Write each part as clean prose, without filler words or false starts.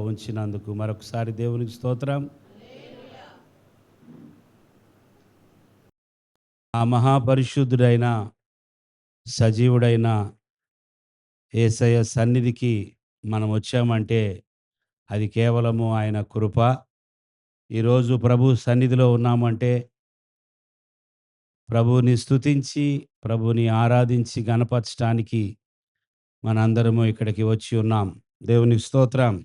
ఉంచినందుకు మరొకసారి దేవునికి స్తోత్రం. ఆ మహాపరిశుద్ధుడైన సజీవుడైన యేసయ్య సన్నిధికి మనం వచ్చామంటే అది కేవలము ఆయన కృప. ఈరోజు ప్రభు సన్నిధిలో ఉన్నామంటే ప్రభువుని స్తుతించి, ప్రభువుని ఆరాధించి గణపరచటానికి మనందరము ఇక్కడికి వచ్చి ఉన్నాం. దేవునికి స్తోత్రం.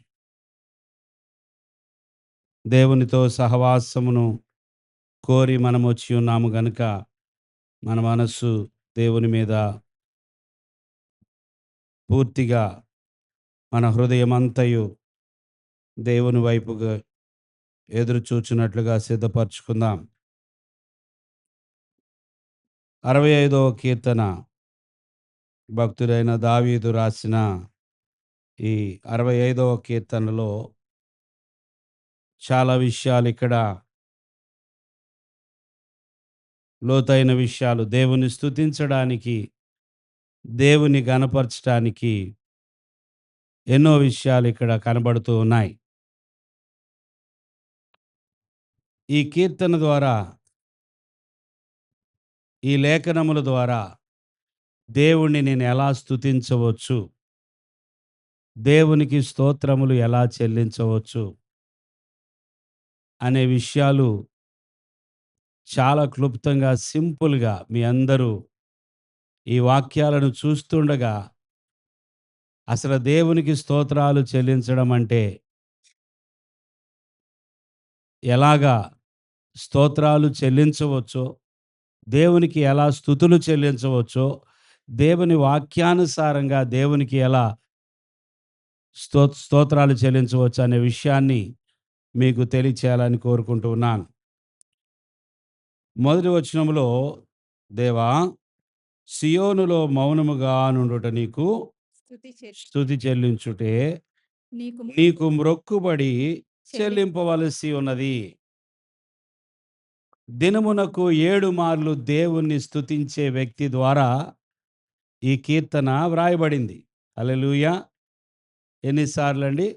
దేవునితో సహవాసమును కోరి మనం వచ్చి ఉన్నాము గనుక మన మనస్సు దేవుని మీద పూర్తిగా, మన హృదయమంతయు దేవుని వైపుగా ఎదురు చూచున్నట్లుగా సిద్ధపరచుకుందాం. 65వ కీర్తన భక్తుడైన దావీదు రాసిన ఈ 65వ కీర్తనలో చాలా విషయాలు ఇక్కడ లోతైన విషయాలు దేవుని స్తుతించడానికి, దేవుని గణపరచడానికి ఎన్నో విషయాలు ఇక్కడ కనబడుతూ ఉన్నాయి. ఈ కీర్తన ద్వారా, ఈ లేఖనముల ద్వారా దేవుణ్ణి నేను ఎలా స్తుతించవచ్చు, దేవునికి స్తోత్రములు ఎలా చెల్లించవచ్చు అనే విషయాలు చాలా క్లుప్తంగా, సింపుల్గా మీ అందరూ ఈ వాక్యాలను చూస్తుండగా అసలు దేవునికి స్తోత్రాలు చెల్లించడం అంటే ఎలాగా స్తోత్రాలు చెల్లించవచ్చో, దేవునికి ఎలా స్తుతులు చెల్లించవచ్చో, దేవుని వాక్యానుసారంగా దేవునికి ఎలా స్తోత్రాలు చెల్లించవచ్చు అనే విషయాన్ని మీకు తెలియచేయాలని కోరుకుంటూ ఉన్నాను. మొదటి వచనములో, దేవా సియోనులో మౌనముగా నుండుట నీకు స్తుతి చెల్లించుటే నీకు మ్రొక్కుబడి చెల్లింపవలసి ఉన్నది. దినమునకు 7 మార్లు దేవుణ్ణి స్తుతించే వ్యక్తి ద్వారా ఈ కీర్తన వ్రాయబడింది. హల్లెలూయా. ఎన్నిసార్లు అండి?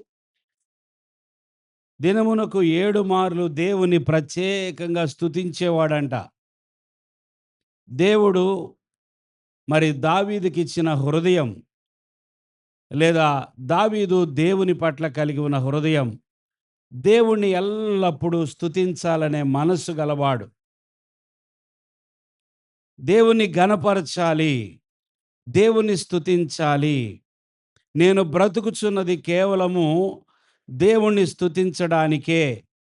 దినమునకు 7 మార్లు దేవుని ప్రత్యేకంగా స్తుతించేవాడంట. దేవుడు మరి దావీదుకి ఇచ్చిన హృదయం, లేదా దావీదు దేవుని పట్ల కలిగి ఉన్న హృదయం, దేవుణ్ణి ఎల్లప్పుడూ స్తుతించాలనే మనస్సు గలవాడు. దేవుని ఘనపరచాలి, దేవుని స్తుతించాలి. నేను బ్రతుకుచున్నది కేవలము దేవుణ్ణి స్తుతించడానికే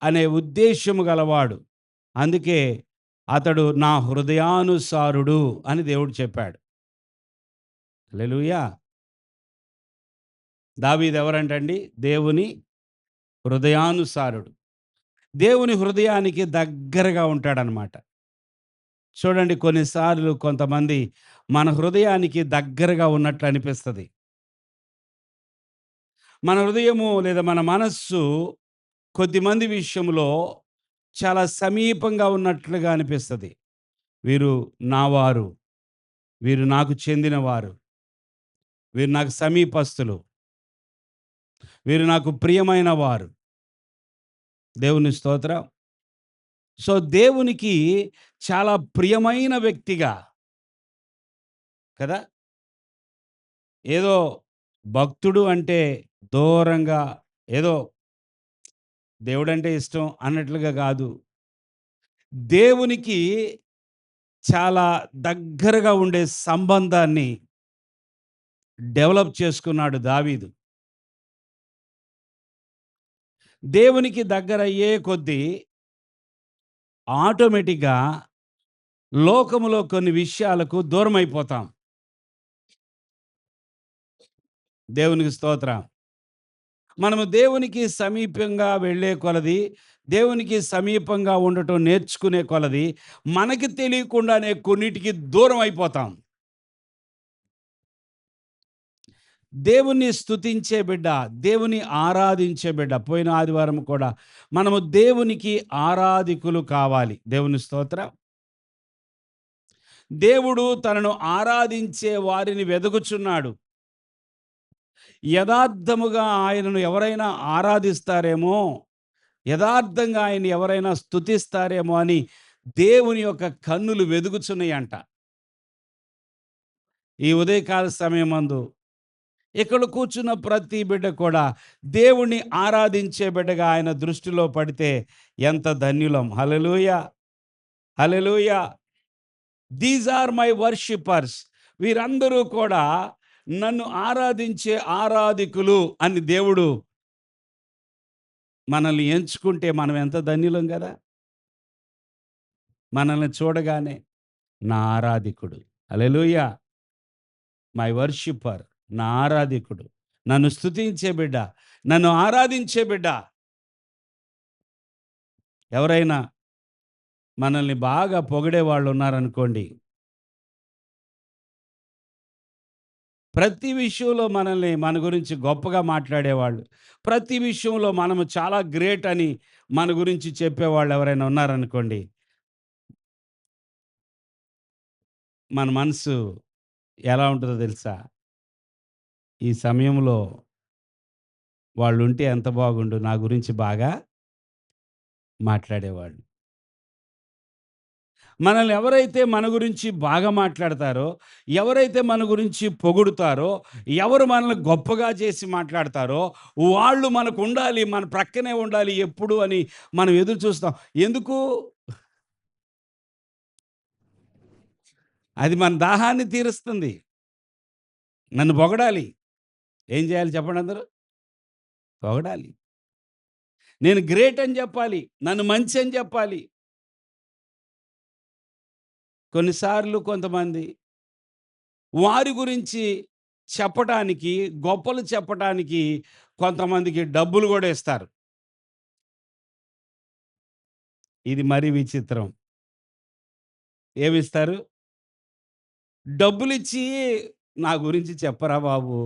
అనే ఉద్దేశము గలవాడు. అందుకే అతడు నా హృదయానుసారుడు అని దేవుడు చెప్పాడు. హల్లెలూయా. దావీదు ఎవరంటండి? దేవుని హృదయానుసారుడు. దేవుని హృదయానికి దగ్గరగా ఉంటాడనమాట. చూడండి, కొన్నిసార్లు కొంతమంది మన హృదయానికి దగ్గరగా ఉన్నట్లు అనిపిస్తుంది. మన హృదయము లేదా మన మనస్సు కొద్దిమంది విషయంలో చాలా సమీపంగా ఉన్నట్లుగా అనిపిస్తుంది. వీరు నావారు, వీరు నాకు చెందినవారు, వీరు నాకు సమీపస్తులు, వీరు నాకు ప్రియమైన వారు. దేవుని స్తోత్రం. సో దేవునికి చాలా ప్రియమైన వ్యక్తిగా కదా, ఏదో భక్తుడు అంటే దూరంగా, ఏదో దేవుడంటే ఇష్టం అన్నట్లుగా కాదు. దేవునికి చాలా దగ్గరగా ఉండే సంబంధాన్ని డెవలప్ చేసుకున్నాడు దావీదు. దేవునికి దగ్గర అయ్యే కొద్దీ ఆటోమేటిక్గా లోకములో కొన్ని విషయాలకు దూరం అయిపోతాం. దేవునికి స్తోత్రం. మనము దేవునికి సమీపంగా వెళ్ళే కొలది, దేవునికి సమీపంగా ఉండటం నేర్చుకునే కొలది మనకి తెలియకుండానే కొన్నిటికి దూరం అయిపోతాం. దేవుని స్తుతించే బిడ్డ, దేవుని ఆరాధించే బిడ్డ, పోయిన ఆదివారం కూడా మనము దేవునికి ఆరాధికులు కావాలి. దేవుని స్తోత్రం. దేవుడు తనను ఆరాధించే వారిని వెదుకుచున్నాడు. యథార్థముగా ఆయనను ఎవరైనా ఆరాధిస్తారేమో, యథార్థంగా ఆయన్ని ఎవరైనా స్తుతిస్తారేమో అని దేవుని యొక్క కన్నులు వెదుగుచున్నాయంట. ఈ ఉదయకాల సమయమందు ఇక్కడ కూర్చున్న ప్రతి బిడ్డ కూడా దేవుణ్ణి ఆరాధించే బిడ్డగా ఆయన దృష్టిలో పడితే ఎంత ధన్యులం. Hallelujah! Hallelujah! These are my worshippers. వీరందరూ కూడా నన్ను ఆరాధించే ఆరాధికులు అని దేవుడు మనల్ని ఎంచుకుంటే మనం ఎంత ధన్యులం గదా! మనల్ని చూడగానే నా ఆరాధికుడు. హల్లెలూయా! మై వర్షిపర్, నా ఆరాధికుడు. నన్ను స్తుతించే బిడ్డ, నన్ను ఆరాధించే బిడ్డ. ఎవరైనా మనల్ని బాగా పొగిడే వాళ్ళు ఉన్నారనుకోండి, ప్రతి విషయంలో మనల్ని మన గురించి గొప్పగా మాట్లాడేవాళ్ళు, ప్రతి విషయంలో మనము చాలా గ్రేట్ అని మన గురించి చెప్పేవాళ్ళు ఎవరైనా ఉన్నారనుకోండి, మన మనసు ఎలా ఉంటుందో తెలుసా? ఈ సమయంలో వాళ్ళుంటే ఎంత బాగుండు, నా గురించి బాగా మాట్లాడేవాళ్ళు. మనల్ని ఎవరైతే మన గురించి బాగా మాట్లాడతారో, ఎవరైతే మన గురించి పొగుడుతారో, ఎవరు మనల్ని గొప్పగా చేసి మాట్లాడతారో, వాళ్ళు మనకుండాలి, మన ప్రక్కనే ఉండాలి ఎప్పుడు అని మనం ఎదురు చూస్తాం. ఎందుకు? అది మన దాహాన్ని తీరుస్తుంది. నన్ను పొగడాలి. ఏం చేయాలి చెప్పండి అందరూ? పొగడాలి. నేను గ్రేట్ అని చెప్పాలి. నన్ను మంచి అని చెప్పాలి. కొన్నిసార్లు కొంతమంది వారి గురించి చెప్పటానికి, గొప్పలు చెప్పటానికి కొంతమందికి డబ్బులు గూడా ఇస్తారు. ఇది మరీ విచిత్రం. ఏమిస్తారు? డబ్బులిచ్చి నా గురించి చెప్పరా బాబు!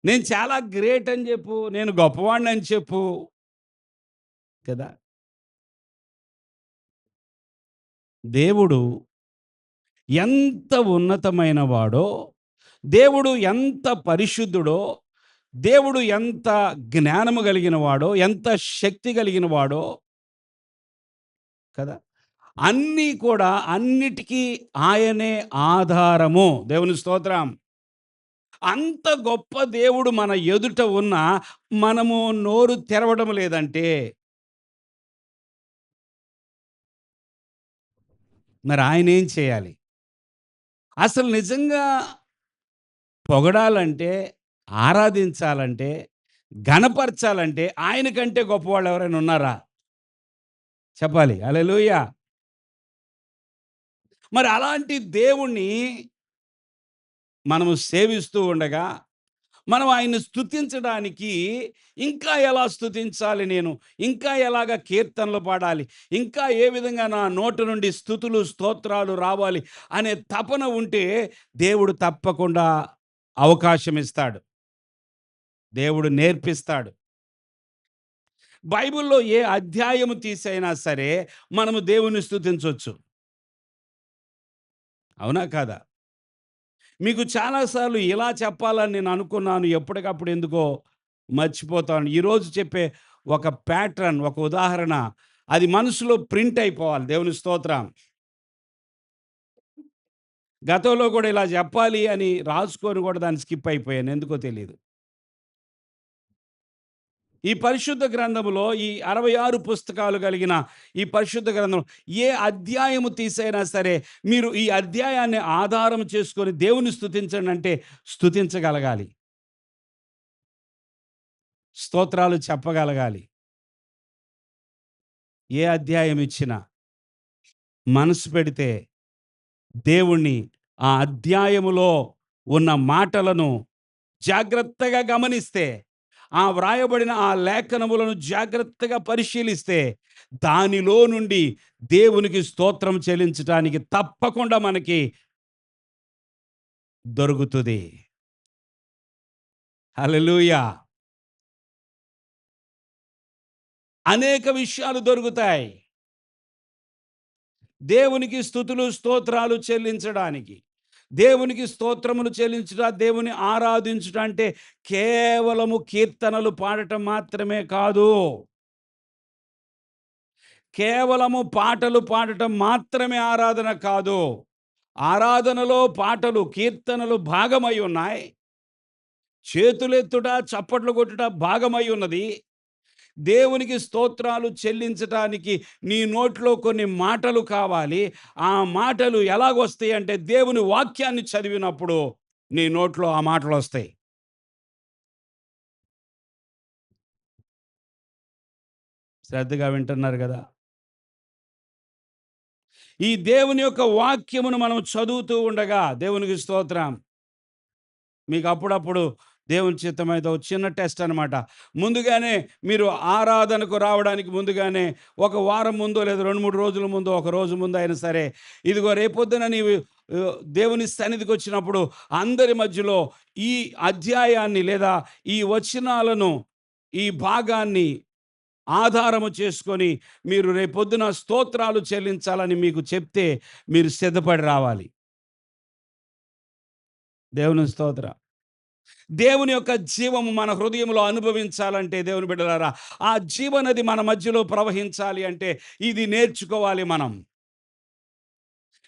నేను చాలా గ్రేట్ అని జెప్పు. నేను గొప్పవాడినని చెప్పు. కదా! దేవుడు ఎంత ఉన్నతమైన వాడో, దేవుడు ఎంత పరిశుద్ధుడో, దేవుడు ఎంత జ్ఞానము కలిగిన వాడో, ఎంత శక్తి కలిగిన వాడో కదా! అన్నీ కూడా అన్నిటికీ ఆయనే ఆధారము. దేవుని స్తోత్రం. అంత గొప్ప దేవుడు మన ఎదుట ఉన్నా, మనము నోరు తెరవడం లేదంటే, మరి ఆయనేం చేయాలి? అసలు నిజంగా పొగడాలంటే, ఆరాధించాలంటే, ఘనపరచాలంటే ఆయన కంటే గొప్పవాళ్ళు ఎవరైనా ఉన్నారా? చెప్పాలి. హల్లెలూయా! మరి అలాంటి దేవుణ్ణి మనము సేవిస్తూ ఉండగా, మనం ఆయన్ని స్తుతించడానికి ఇంకా ఎలా స్తుతించాలి నేను? ఇంకా ఎలాగా కీర్తనలు పాడాలి? ఇంకా ఏ విధంగా నా నోటి నుండి స్తుతులు, స్తోత్రాలు రావాలి అనే తపన ఉంటే దేవుడు తప్పకుండా అవకాశం ఇస్తాడు. దేవుడు నేర్పిస్తాడు. బైబిల్‌లో ఏ అధ్యాయము తీసైనా సరే మనము దేవుని స్తుతించొచ్చు. అవునా? కాదా? మీకు చాలా సార్లు ఇలా చెప్పాలని నేను అనుకున్నాను. ఎప్పటికప్పుడు ఎందుకో మర్చిపోతాను. ఈరోజు చెప్పే ఒక ప్యాటర్న్, ఒక ఉదాహరణ అది మనసులో ప్రింట్ అయిపోవాలి. దేవుని స్తోత్రం. గతంలో కూడా ఇలా చెప్పాలి అని రాసుకొని కూడా దాన్ని స్కిప్ అయిపోయాను. ఎందుకో తెలీదు. ఈ పరిశుద్ధ గ్రంథములో ఈ 66 పుస్తకాలు కలిగిన ఈ పరిశుద్ధ గ్రంథం ఏ అధ్యాయము తీసైనా సరే మీరు ఈ అధ్యాయాన్ని ఆధారం చేసుకొని దేవుని స్తుతించండి అంటే స్తుతించగలగాలి. స్తోత్రాలు చెప్పగలగాలి. ఏ అధ్యాయం ఇచ్చినా మనసు పెడితే దేవుణ్ణి ఆ అధ్యాయములో ఉన్న మాటలను జాగ్రత్తగా గమనిస్తే, ఆ వ్రాయబడిన ఆ లేఖనములను జాగ్రత్తగా పరిశీలిస్తే, దానిలో నుండి దేవునికి స్తోత్రం చెల్లించటానికి తప్పకుండా మనకి దొరుకుతది. హల్లెలూయా! అనేక విషయాలు దొరుకుతాయి. దేవునికి స్తుతులు, స్తోత్రాలు చెల్లించడానికి. దేవునికి స్తోత్రములు చెల్లించుట, దేవుని ఆరాధించుట అంటే కేవలము కీర్తనలు పాడటం మాత్రమే కాదు. కేవలము పాటలు పాడటం మాత్రమే ఆరాధన కాదు. ఆరాధనలో పాటలు, కీర్తనలు భాగమై ఉన్నాయి. చేతులెత్తుట, చప్పట్లు కొట్టుట భాగమై ఉన్నది. దేవునికి స్తోత్రాలు చెల్లించటానికి నీ నోట్లో కొన్ని మాటలు కావాలి. ఆ మాటలు ఎలాగొస్తాయంటే దేవుని వాక్యాన్ని చదివినప్పుడు నీ నోట్లో ఆ మాటలొస్తాయి. శ్రద్ధగా వింటున్నారు గదా! ఈ దేవుని యొక్క వాక్యమును మనం చదువుతూ ఉండగా దేవునికి స్తోత్రం. మీకు అప్పుడప్పుడు దేవుని చిత్తమైతే ఒక చిన్న టెస్ట్ అనమాట. ముందుగానే మీరు ఆరాధనకు రావడానికి ముందుగానే ఒక వారం ముందో లేదా 2, 3 రోజుల ముందో, ఒక రోజు ముందో అయినా సరే, ఇదిగో రేపొద్దున నీవు దేవుని సన్నిధికొచ్చినప్పుడు అందరి మధ్యలో ఈ అధ్యాయాన్ని లేదా ఈ వచనాలను, ఈ భాగాన్ని ఆధారము చేసుకొని మీరు రేపొద్దున స్తోత్రాలు చెల్లించాలని మీకు చెప్తే మీరు సిద్ధపడి రావాలి. దేవుని స్తోత్రం. దేవుని యొక్క జీవము మన హృదయంలో అనుభవించాలంటే దేవుని బిడ్డలారా, ఆ జీవనది మన మధ్యలో ప్రవహించాలి అంటే ఇది నేర్చుకోవాలి మనం.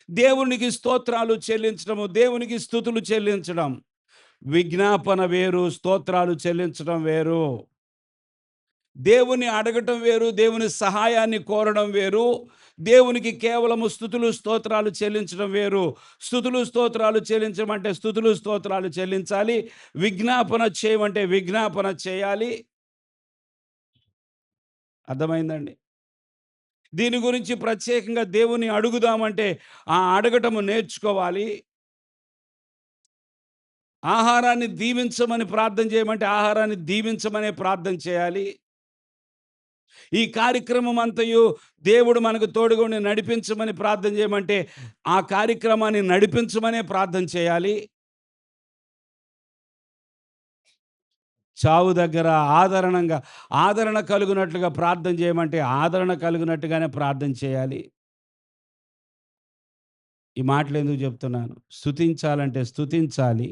దేవునికి స్తోత్రాలు చెల్లించడము, దేవునికి స్తుతులు చెల్లించడం. విజ్ఞాపన వేరు, స్తోత్రాలు చెల్లించడం వేరు. దేవుని అడగటం వేరు, దేవుని సహాయాన్ని కోరడం వేరు. దేవునికి కేవలము స్తుతులు, స్తోత్రాలు చెల్లించడం వేరు. స్తుతులు, స్తోత్రాలు చెల్లించమంటే స్తుతులు, స్తోత్రాలు చెల్లించాలి. విజ్ఞాపన చేయమంటే విజ్ఞాపన చేయాలి. అర్థమైందండి? దీని గురించి ప్రత్యేకంగా దేవుని అడుగుదామంటే ఆ అడగటము నేర్చుకోవాలి. ఆహారాన్ని దీవించమని ప్రార్థన చేయమంటే ఆహారాన్ని దీవించమనే ప్రార్థన చేయాలి. ఈ కార్యక్రమం అంతయు దేవుడు మనకు తోడుగా ఉండి నడిపించమని ప్రార్థన చేయమంటే ఆ కార్యక్రమాన్ని నడిపించమనే ప్రార్థన చేయాలి. చావు దగ్గర ఆదరణ కలుగునట్లుగా ప్రార్థన చేయమంటే ఆదరణ కలుగునట్టుగానే ప్రార్థన చేయాలి. ఈ మాటలు ఎందుకు చెప్తున్నాను? స్తుతించాలంటే స్తుతించాలి.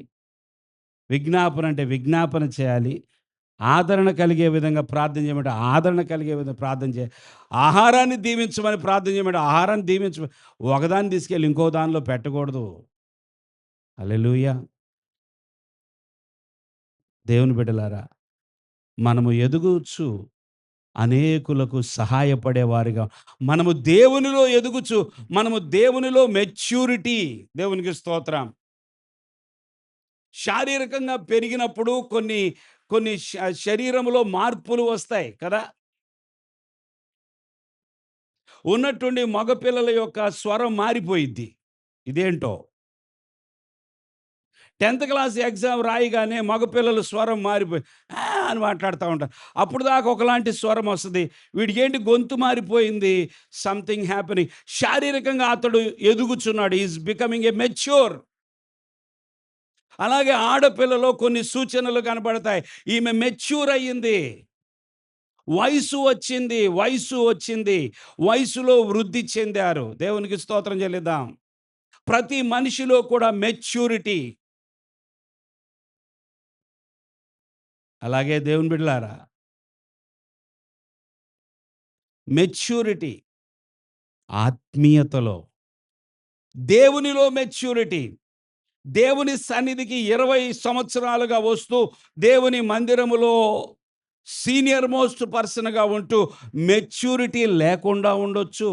విజ్ఞాపన అంటే విజ్ఞాపన చేయాలి. ఆదరణ కలిగే విధంగా ప్రార్థన చేయమంటే ఆదరణ కలిగే విధంగా ప్రార్థన చేయాలి. ఆహారాన్ని దీవించమని ప్రార్థన చేయమంటే ఆహారాన్ని ఒకదాన్ని తీసుకెళ్ళి ఇంకో దానిలో పెట్టకూడదు. హల్లెలూయా! దేవుని బిడ్డలారా, మనము ఎదుగుచు అనేకులకు సహాయపడేవారిగా, మనము దేవునిలో మెచ్యూరిటీ, దేవునికి స్తోత్రం. శారీరకంగా పెరిగినప్పుడు కొన్ని కొన్ని శరీరములో మార్పులు వస్తాయి కదా! ఉన్నట్టుండి మగపిల్లల యొక్క స్వరం మారిపోయిద్ది. ఇదేంటో 10థ్ క్లాస్ ఎగ్జామ్ రాయగానే మగపిల్లల స్వరం మారిపోయి అని మాట్లాడుతూ ఉంటారు. అప్పుడు దాకా ఒకలాంటి స్వరం వస్తది. వీడికేంటి గొంతు మారిపోయింది. Something happening. శారీరకంగా అతడు ఎదుగుచున్నాడు. He is becoming a mature. అలాగే ఆడపిల్లలో కొన్ని సూచనలు కనబడతాయి. ఈమె మెచ్యూర్ అయ్యింది. వయసు వచ్చింది. వయసులో వృద్ధి చెందారు. దేవునికి స్తోత్రం చెల్లిద్దాం. ప్రతి మనిషిలో కూడా మెచ్యూరిటీ. అలాగే దేవుని బిడ్డలారా, మెచ్యూరిటీ ఆత్మీయతలో, దేవునిలో మెచ్యూరిటీ. దేవుని సన్నిధికి 20 సంవత్సరాలుగా వస్తూ దేవుని మందిరములో సీనియర్ మోస్ట్ పర్సన్‌గా ఉంటూ మెచ్యూరిటీ లేకుండా ఉండొచ్చు.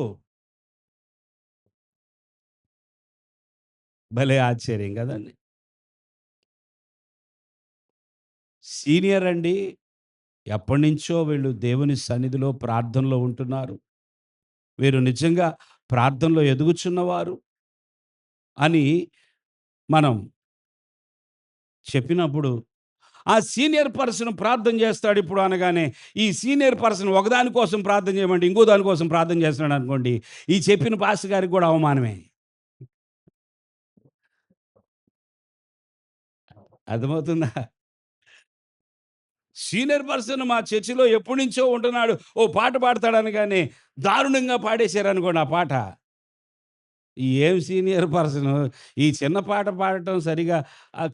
భలే ఆశ్చర్యం కదండీ! సీనియర్ అండి. ఎప్పటినుంచో వీళ్ళు దేవుని సన్నిధిలో ప్రార్థనలో ఉంటున్నారు. వీరు నిజంగా ప్రార్థనలో ఎదుగుచున్నవారు అని మనం చెప్పినప్పుడు, ఆ సీనియర్ పర్సన్ ప్రార్థన చేస్తాడు ఇప్పుడు అనగానే, ఈ సీనియర్ పర్సన్ ఒకదాని కోసం ప్రార్థన చేయమంటే ఇంకో దాని కోసం ప్రార్థన చేస్తున్నాడు అనుకోండి, ఈ చెప్పిన పాస్టర్ గారికి కూడా అవమానమే. అర్థమవుతుందా? సీనియర్ పర్సన్ మా చర్చిలో ఎప్పటినుంచో ఉంటున్నాడు. ఓ పాట పాడతాడు అనగానే దారుణంగా పాడేశారనుకోండి ఆ పాట. ఏం సీనియర్ పర్సను. ఈ చిన్న పాట పాడటం సరిగా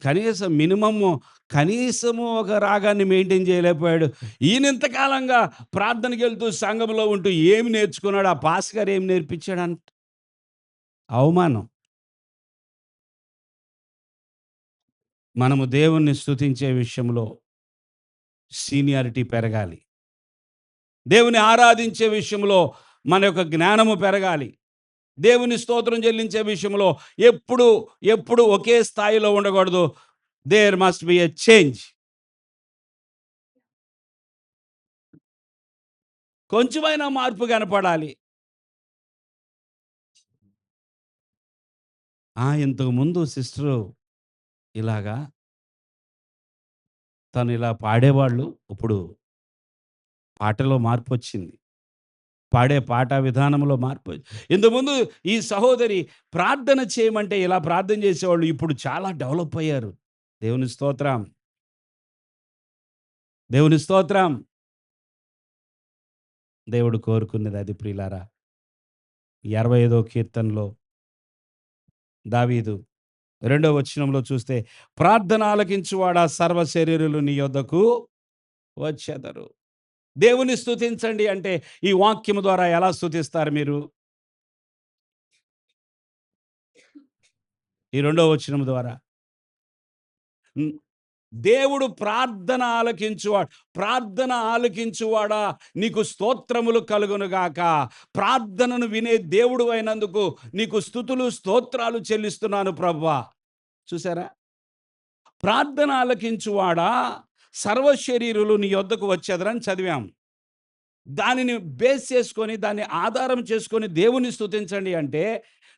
కనీసం మినిమము కనీసము ఒక రాగాన్ని మెయింటైన్ చేయలేకపోయాడు. ఈయన ఇంతకాలంగా ప్రార్థనకెళ్తూ సంఘంలో ఉంటూ ఏమి నేర్చుకున్నాడు? ఆ పాస్టర్ గారు ఏమి నేర్పించాడంట? అవమానం. మనము దేవుణ్ణి స్తుతించే విషయంలో సీనియారిటీ పెరగాలి. దేవుని ఆరాధించే విషయంలో మన యొక్క జ్ఞానము పెరగాలి. దేవుని స్తోత్రం చెల్లించే విషయంలో ఎప్పుడు, ఎప్పుడు ఒకే స్థాయిలో ఉండకూడదు. There must be a change. కొంచెమైనా మార్పు కనపడాలి. ఇంతకుముందు సిస్టరు ఇలాగా తను ఇలా పాడేవాళ్ళు. ఇప్పుడు పాటలో మార్పొచ్చింది. పాడే పాట విధానంలో మార్పు. ఇంతకుముందు ఈ సహోదరి ప్రార్థన చేయమంటే ఇలా ప్రార్థన చేసేవాళ్ళు. ఇప్పుడు చాలా డెవలప్ అయ్యారు. దేవుని స్తోత్రం. దేవుని స్తోత్రం. దేవుడు కోరుకున్నది అది ప్రియులారా. 65 కీర్తనలో దావీదు రెండో వచనంలో చూస్తే, ప్రార్థన ఆలకించువాడా సర్వ శరీరులు నీ యొద్దకు వచ్చెదరు. దేవుని స్తుతించండి అంటే ఈ వాక్యము ద్వారా ఎలా స్తుతిస్తారు మీరు? ఈ రెండో వచనం ద్వారా. హ్మ్. దేవుడు ప్రార్థన ఆలకించువాడా నీకు స్తోత్రములు కలుగునుగాక. ప్రార్థనను వినే దేవుడు అయినందుకు నీకు స్తుతులు, స్తోత్రాలు చెల్లిస్తున్నాను ప్రభువా. చూసారా? ప్రార్థన ఆలకించువాడా సర్వ శరీరులు నీ యొద్దకు వచ్చెదరని చదివాం. దానిని బేస్ చేసుకొని, దాన్ని ఆధారం చేసుకొని దేవుని స్తుతించండి అంటే,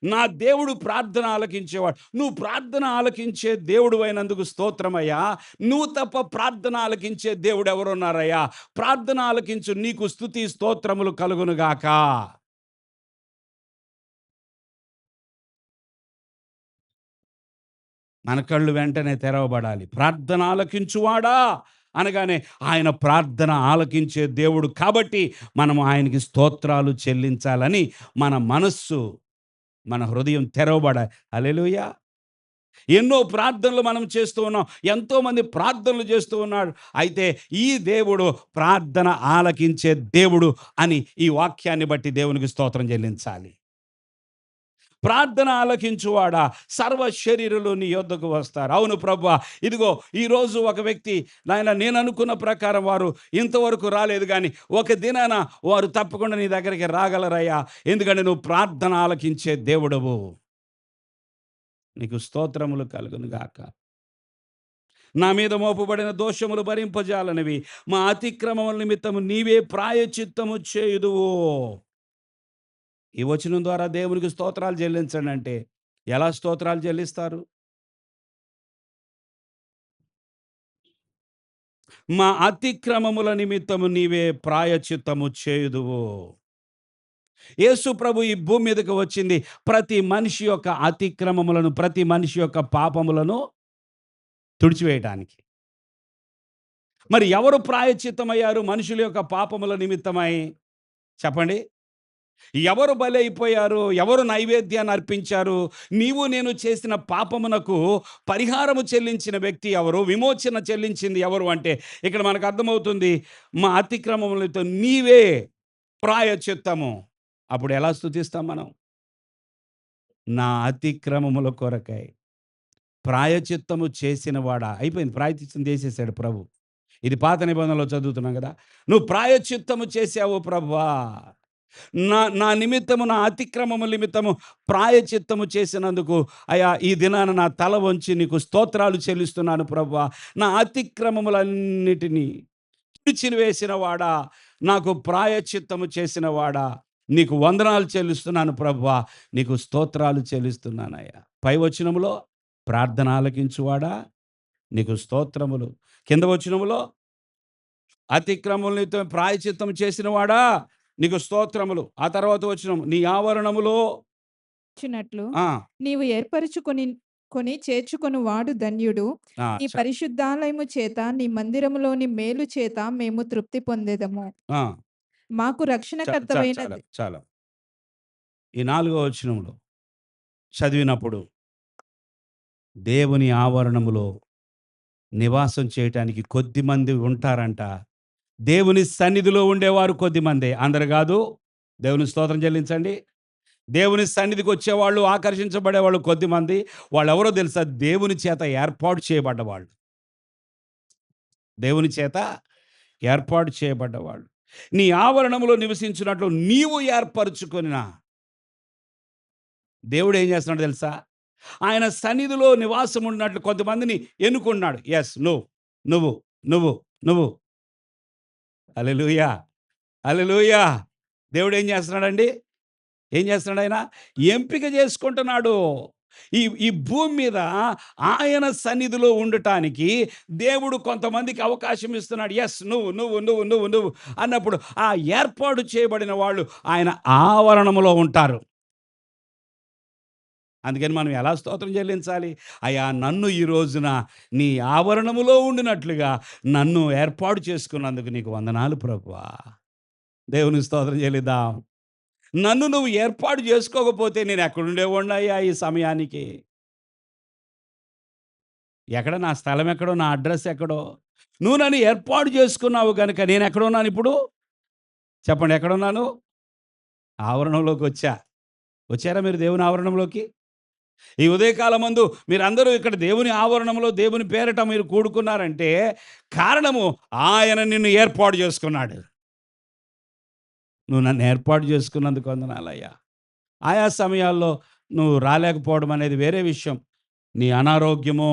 నా దేవుడు ప్రార్థన ఆలకించేవాడు. నువ్వు ప్రార్థన ఆలకించే దేవుడువైనందుకు స్తోత్రమయ్యా. నువ్వు తప్ప ప్రార్థన ఆలకించే దేవుడు ఎవరున్నారయ్యా? ప్రార్థన ఆలకించు, నీకు స్తుతి స్తోత్రములు కలుగునుగాక. మన కళ్ళు వెంటనే తెరవబడాలి. ప్రార్థన ఆలకించువాడా అనగానే ఆయన ప్రార్థన ఆలకించే దేవుడు కాబట్టి మనము ఆయనకి స్తోత్రాలు చెల్లించాలని మన మనస్సు, మన హృదయం తెరవబడాలి. హల్లెలూయా! ఎన్నో ప్రార్థనలు మనం చేస్తూ ఉన్నాం. ఎంతోమంది ప్రార్థనలు చేస్తూ ఉన్నాడు. అయితే ఈ దేవుడు ప్రార్థన ఆలకించే దేవుడు అని ఈ వాక్యాన్ని బట్టి దేవునికి స్తోత్రం చెల్లించాలి. ప్రార్థన ఆలకించువాడా సర్వ శరీరులు నీ యొద్దకు వస్తారు. అవును ప్రభువా, ఇదిగో ఈరోజు ఒక వ్యక్తి నాయన నేను అనుకున్న ప్రకారం వారు ఇంతవరకు రాలేదు గానీ ఒక దినాన వారు తప్పకుండా నీ దగ్గరికి రాగలరయ్యా. ఎందుకంటే నువ్వు ప్రార్థన ఆలకించే దేవుడవు. నీకు స్తోత్రములు కలుగును గాక. నా మీద మోపబడిన దోషములు భరింపజాలనివి. మా అతిక్రమముల నిమిత్తము నీవే ప్రాయశ్చిత్తము చేయుదువు. ఈ వచనం ద్వారా దేవునికి స్తోత్రాలు చెల్లించండి అంటే ఎలా స్తోత్రాలు చెల్లిస్తారు? మా అతిక్రమముల నిమిత్తము నీవే ప్రాయశ్చిత్తము చేయుదువు. యేసు ప్రభు ఈ భూమి మీదకి వచ్చింది ప్రతి మనిషి యొక్క అతిక్రమములను, ప్రతి మనిషి యొక్క పాపములను తుడిచివేయటానికి. మరి ఎవరు ప్రాయశ్చిత్తమయ్యారు మనుషుల యొక్క పాపముల నిమిత్తమై? చెప్పండి. ఎవరు బలైపోయారు? ఎవరు నైవేద్యాన్ని అర్పించారు? నీవు నేను చేసిన పాపమునకు పరిహారము చెల్లించిన వ్యక్తి ఎవరు? విమోచన చెల్లించింది ఎవరు అంటే ఇక్కడ మనకు అర్థమవుతుంది. మా అతిక్రమములతో నీవే ప్రాయశ్చిత్తము. అప్పుడు ఎలా స్తుతిస్తాం మనం? నా అతిక్రమముల కొరకై ప్రాయశ్చిత్తము చేసినవాడా అయిపోయింది. ప్రాయశ్చిత్తం చేసేసాడు ప్రభు. ఇది పాత నిబంధనలో చదువుతున్నాం కదా! నువ్వు ప్రాయశ్చిత్తము చేశావు ప్రభువా. నా నా నిమిత్తము, నా అతిక్రమము నిమిత్తము ప్రాయశ్చిత్తము చేసినందుకు అయ్యా ఈ దినాన నా తల వంచి నీకు స్తోత్రాలు చెల్లిస్తున్నాను ప్రభువా. నా అతిక్రమములన్నిటినీ తుడిచివేసిన వాడా, నాకు ప్రాయశ్చిత్తము చేసిన వాడా, నీకు వందనాలు చెల్లిస్తున్నాను ప్రభువా. నీకు స్తోత్రాలు చెల్లిస్తున్నానయ్యా. పై వచనములో ప్రార్థన ఆలకించువాడా నీకు స్తోత్రములు. కింద వచనములో అతిక్రమములతో ప్రాయశ్చిత్తం చేసినవాడా నీకు స్తోత్రములు. ఆ తర్వాత వచనం నీ ఆవరణములో చ్చినట్లు ఆ! నీవు కొని చేర్చుకొని వాడు ధన్యుడు. ఆ! నీ పరిశుద్ధాలయము చేత నీ మందిరములోని మేలు చేత మేము తృప్తి పొందెదము. ఆ! మాకు చ చ రక్షణకర్తవైన చాలు. చాలు. ఈ నాలుగో వచనంలో చదివినప్పుడు దేవుని ఆవరణములో నివాసం చేయటానికి కొద్దిమంది ఉంటారంట. దేవుని సన్నిధిలో ఉండేవారు కొద్దిమందే, అందరు కాదు. దేవుని స్తోత్రం చెల్లించండి. దేవుని సన్నిధికి వచ్చేవాళ్ళు, ఆకర్షించబడేవాళ్ళు కొద్దిమంది. వాళ్ళెవరో తెలుసా? దేవుని చేత ఏర్పాటు చేయబడ్డవాళ్ళు. దేవుని చేత ఏర్పాటు చేయబడ్డవాళ్ళు. నీ ఆవరణములో నివసించినట్లు నీవు ఏర్పరచుకొనిన దేవుడు ఏం చేస్తున్నాడో తెలుసా? ఆయన సన్నిధిలో నివాసం ఉన్నట్లు కొంతమందిని ఎన్నుకున్నాడు. యెస్. నువ్వు, నువ్వు, నువ్వు, నువ్వు. హల్లెలూయా! హల్లెలూయా! దేవుడు ఏం చేస్తున్నాడండి? ఏం చేస్తున్నాడు ఆయన? ఎంపిక చేసుకుంటున్నాడు. ఈ ఈ భూమి మీద ఆయన సన్నిధిలో ఉండటానికి దేవుడు కొంతమందికి అవకాశం ఇస్తున్నాడు. యెస్. నువ్వు, నువ్వు, నువ్వు, నువ్వు, నువ్వు అన్నప్పుడు ఆ ఏర్పాటు చేయబడిన వాళ్ళు ఆయన ఆవరణములో ఉంటారు. అందుకని మనం ఎలా స్తోత్రం చెల్లించాలి? అయ్యా, నన్ను ఈ రోజున నీ ఆవరణములో ఉండినట్లుగా నన్ను ఏర్పాటు చేసుకున్నందుకు నీకు వందనాలు ప్రభువా. దేవునికి స్తోత్రం చెల్లిద్దాం. నన్ను నువ్వు ఏర్పాటు చేసుకోకపోతే నేను ఎక్కడుండేవాడినయ్యా ఈ సమయానికి? ఎక్కడ నా స్థలం ఎక్కడో, నా అడ్రస్ ఎక్కడో? నువ్వు నన్ను ఏర్పాటు చేసుకున్నావు గనుక నేను ఎక్కడున్నాను ఇప్పుడు? చెప్పండి, ఎక్కడున్నాను? ఆవరణంలోకి వచ్చా. వచ్చారా మీరు దేవుని ఆవరణంలోకి? ఈ ఉదయకాలమందు మీరందరూ ఇక్కడ దేవుని ఆవరణంలో దేవుని పేరట మీరు కూడుకున్నారంటే కారణము ఆయన నిన్ను ఏర్పాటు చేసుకున్నాడు. నువ్వు నన్ను ఏర్పాటు చేసుకున్నందుకు వందనాలయ్యా. ఆయా సమయాల్లో నువ్వు రాలేకపోవడం అనేది వేరే విషయం. నీ అనారోగ్యమో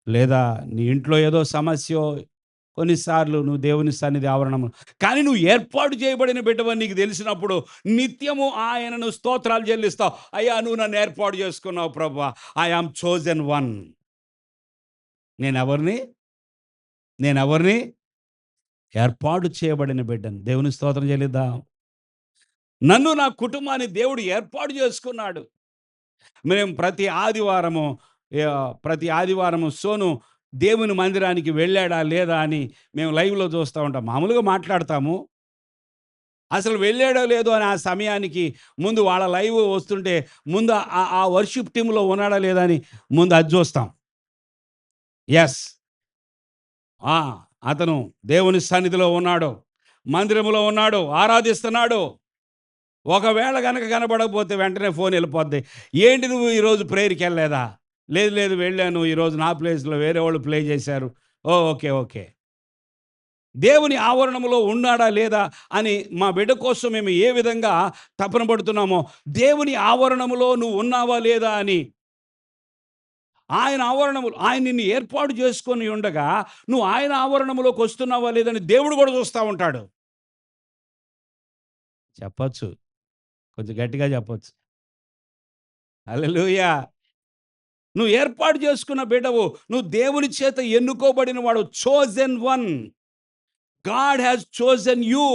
లేదా నీ ఇంట్లో ఏదో సమస్యో, కొన్నిసార్లు నువ్వు దేవుని సన్నిధి ఆవరణము, కానీ నువ్వు ఏర్పాటు చేయబడిన బిడ్డవని నీకు తెలిసినప్పుడు నిత్యము ఆయనను స్తోత్రాలు చెల్లిస్తావు. అయ్యా, నువ్వు నన్ను ఏర్పాటు చేసుకున్నావు ప్రభువా. I am chosen one. నేనెవరిని? నేనెవరిని? ఏర్పాటు చేయబడిన బిడ్డను. దేవుని స్తోత్రం చెల్లిద్దాం. నన్ను, నా కుటుంబాన్ని దేవుడు ఏర్పాటు చేసుకున్నాడు. మేము ప్రతి ఆదివారము సోను దేవుని మందిరానికి వెళ్ళాడా లేదా అని మేము లైవ్‌లో చూస్తా ఉంటాం. మామూలుగా మాట్లాడతాము. అసలు వెళ్ళాడో లేదో అని ఆ సమయానికి ముందు వాళ్ళ లైవ్ వస్తుంటే ముందు ఆ వర్షిప్ టీమ్‌లో ఉన్నాడా లేదా అని ముందు అది చూస్తాం. యెస్. ఆ! అతను దేవుని సన్నిధిలో ఉన్నాడు. మందిరంలో ఉన్నాడు. ఆరాధిస్తున్నాడు. ఒకవేళ గనక కనపడకపోతే వెంటనే ఫోన్ వెళ్ళిపోద్ది. ఏంటి నువ్వు ఈరోజు ప్రేయర్‌కెళ్ళలేదా? లేదు, లేదు వెళ్ళాను. ఈరోజు నా ప్లేస్‌లో వేరే వాళ్ళు ప్లే చేశారు. ఓహ్! Okay, okay. దేవుని ఆవరణములో ఉన్నాడా లేదా అని మా బిడ్డ కోసం మేము ఏ విధంగా తపన పడుతున్నామో, దేవుని ఆవరణములో నువ్వు ఉన్నావా లేదా అని, ఆయన ఆవరణములో ఆయన నిన్ను ఏర్పాటు చేసుకొని ఉండగా నువ్వు ఆయన ఆవరణములోకి వస్తున్నావా లేదని దేవుడు కూడా చూస్తా ఉంటాడు. చెప్పొచ్చు. కొంచెం గట్టిగా చెప్పొచ్చు. హల్లెలూయా! నువ్వు ఏర్పాటు చేసుకున్న బిడ్డవు. నువ్వు దేవుని చేత ఎన్నుకోబడిన వాడు. Chosen one. God has chosen you.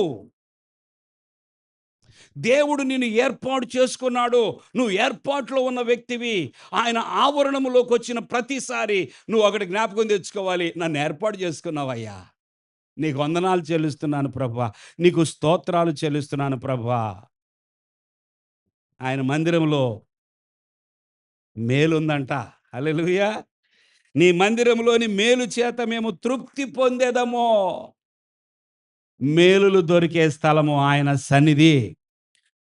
దేవుడు నిన్ను ఏర్పాటు చేసుకున్నాడు. నువ్వు ఏర్పాటులో ఉన్న వ్యక్తివి. ఆయన ఆవరణములోకి వచ్చిన ప్రతిసారి నువ్వు ఒకటి జ్ఞాపకం తెచ్చుకోవాలి. నన్ను ఏర్పాటు చేసుకున్నావయ్యా. నీకు వందనాలు చెల్లిస్తున్నాను ప్రభువా. నీకు స్తోత్రాలు చెల్లిస్తున్నాను ప్రభువా. ఆయన మందిరంలో మేలుందంట. హల్లెలూయా! నీ మందిరంలోని మేలు చేత మేము తృప్తి పొందేదము. మేలులు దొరికే స్థలము ఆయన సన్నిధి.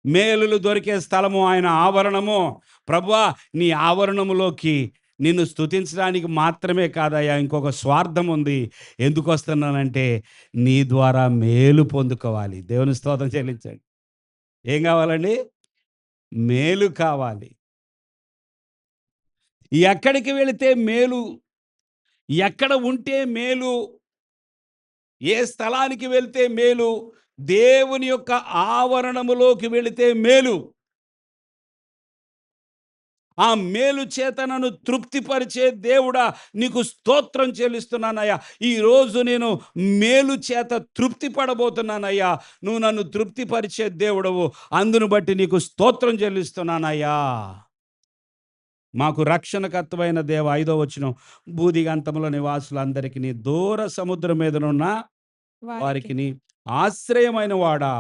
మేలులు దొరికే స్థలము ఆయన ఆవరణము. ప్రభువా, నీ ఆవరణములోకి నిన్ను స్తుతించడానికి మాత్రమే కాదయ్యా, ఇంకొక స్వార్థం ఉంది. ఎందుకొస్తున్నానంటే నీ ద్వారా మేలు పొందుకోవాలి. దేవుని స్తోత్రం చెల్లించండి. ఏం కావాలండి? మేలు కావాలి. ఎక్కడికి వెళితే మేలు, ఎక్కడ ఉంటే మేలు, ఏ స్థలానికి వెళ్తే మేలు, దేవుని యొక్క ఆవరణములోకి వెళితే మేలు. ఆ మేలు చేత నన్ను తృప్తిపరిచే దేవుడా, నీకు స్తోత్రం చెల్లిస్తున్నానయ్యా. ఈరోజు నేను మేలు చేత తృప్తి పడబోతున్నానయ్యా. నువ్వు నన్ను తృప్తిపరిచే దేవుడవు. అందును బట్టి నీకు స్తోత్రం చెల్లిస్తున్నానయ్యా. మాకు రక్షణకర్తవైన దేవ, 5వ వచనం, భూదిగంతముల నివాసులందరికిని దూర సముద్రం మీదనున్న వారికి వారికిని ఆశ్రయమైన వాడా,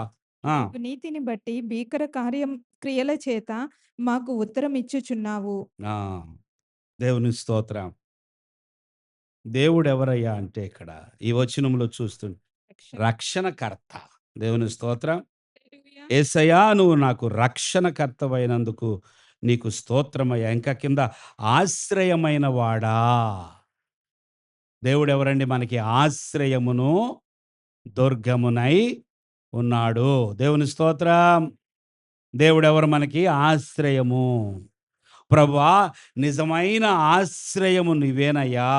ఆ! నీవు నీతిని బట్టి భీకర క్రియల చేత మాకు ఉత్తరమిచ్చుచున్నావు. ఆ! దేవుని స్తోత్రం. దేవుడెవరయ్యా అంటే ఇక్కడ ఈ వచనంలో చూస్తుంటే రక్షణ. రక్షణకర్త. దేవుని స్తోత్రం. హల్లెలూయా. యేసయ్యా నువ్వు నాకు రక్షణకర్తవైనందుకు నీకు స్తోత్రమయ్యా. ఇంకా కింద ఆశ్రయమైన వాడా. దేవుడెవరండి మనకి ఆశ్రయమును, దుర్గమునై ఉన్నాడు. దేవుని స్తోత్రం. దేవుడెవరు మనకి ఆశ్రయము. ప్రభువా నిజమైన ఆశ్రయము నీవేనయ్యా.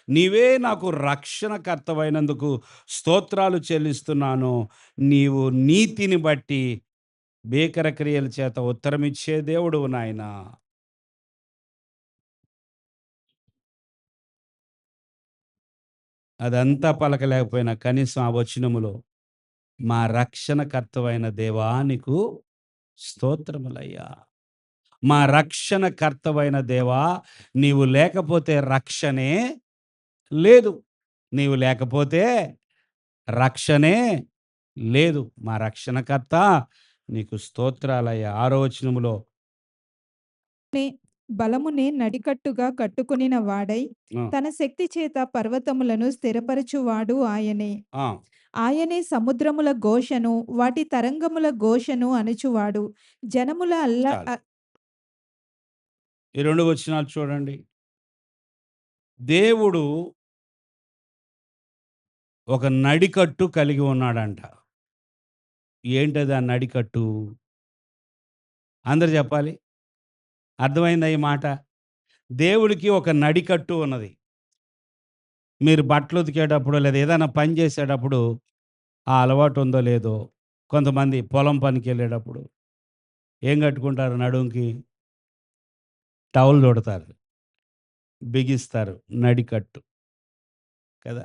నీవే నాకు రక్షణకర్తవైనందుకు స్తోత్రాలు చెల్లిస్తున్నాను. నీవు నీతిని బట్టి భీకర క్రియల చేత ఉత్తరమిచ్చే దేవుడువు నాయనా. అదంతా పలకలేకపోయినా కనీసం ఆ వచనములో మా రక్షణకర్తవైన దేవా నీకు స్తోత్రములయ్యా. మా రక్షణకర్తవైన దేవా నీవు లేకపోతే రక్షణే లేదు. నీవు లేకపోతే రక్షణే లేదు. మా రక్షణకర్త నీకు స్తోత్రాలయ్యా. ఆరో వచనములో నే బలమునే నడికట్టుగా కట్టుకొనిన వాడై ఆ! తన శక్తి చేత పర్వతములను స్థిరపరచువాడు ఆయనే. ఆ! ఆయనే సముద్రముల ఘోషను వాటి తరంగముల ఘోషను అణుచువాడు. జనముల చాలు. ఈ 2 వచనాలు చూడండి. దేవుడు ఒక నడికట్టు కలిగి ఉన్నాడంట. ఏంటది ఆ నడికట్టు? అందరూ చెప్పాలి. అర్థమైందా ఈ మాట? దేవుడికి ఒక నడికట్టు ఉన్నది. మీరు బట్టలు ఉతికేటప్పుడు లేదా ఏదైనా పని చేసేటప్పుడు ఆ అలవాటు ఉందో లేదో కొంతమంది పొలం పనికెళ్ళేటప్పుడు ఏం కట్టుకుంటారు నడుంకి? టవల్ చుడతారు. బిగిస్తారు. నడికట్టు కదా!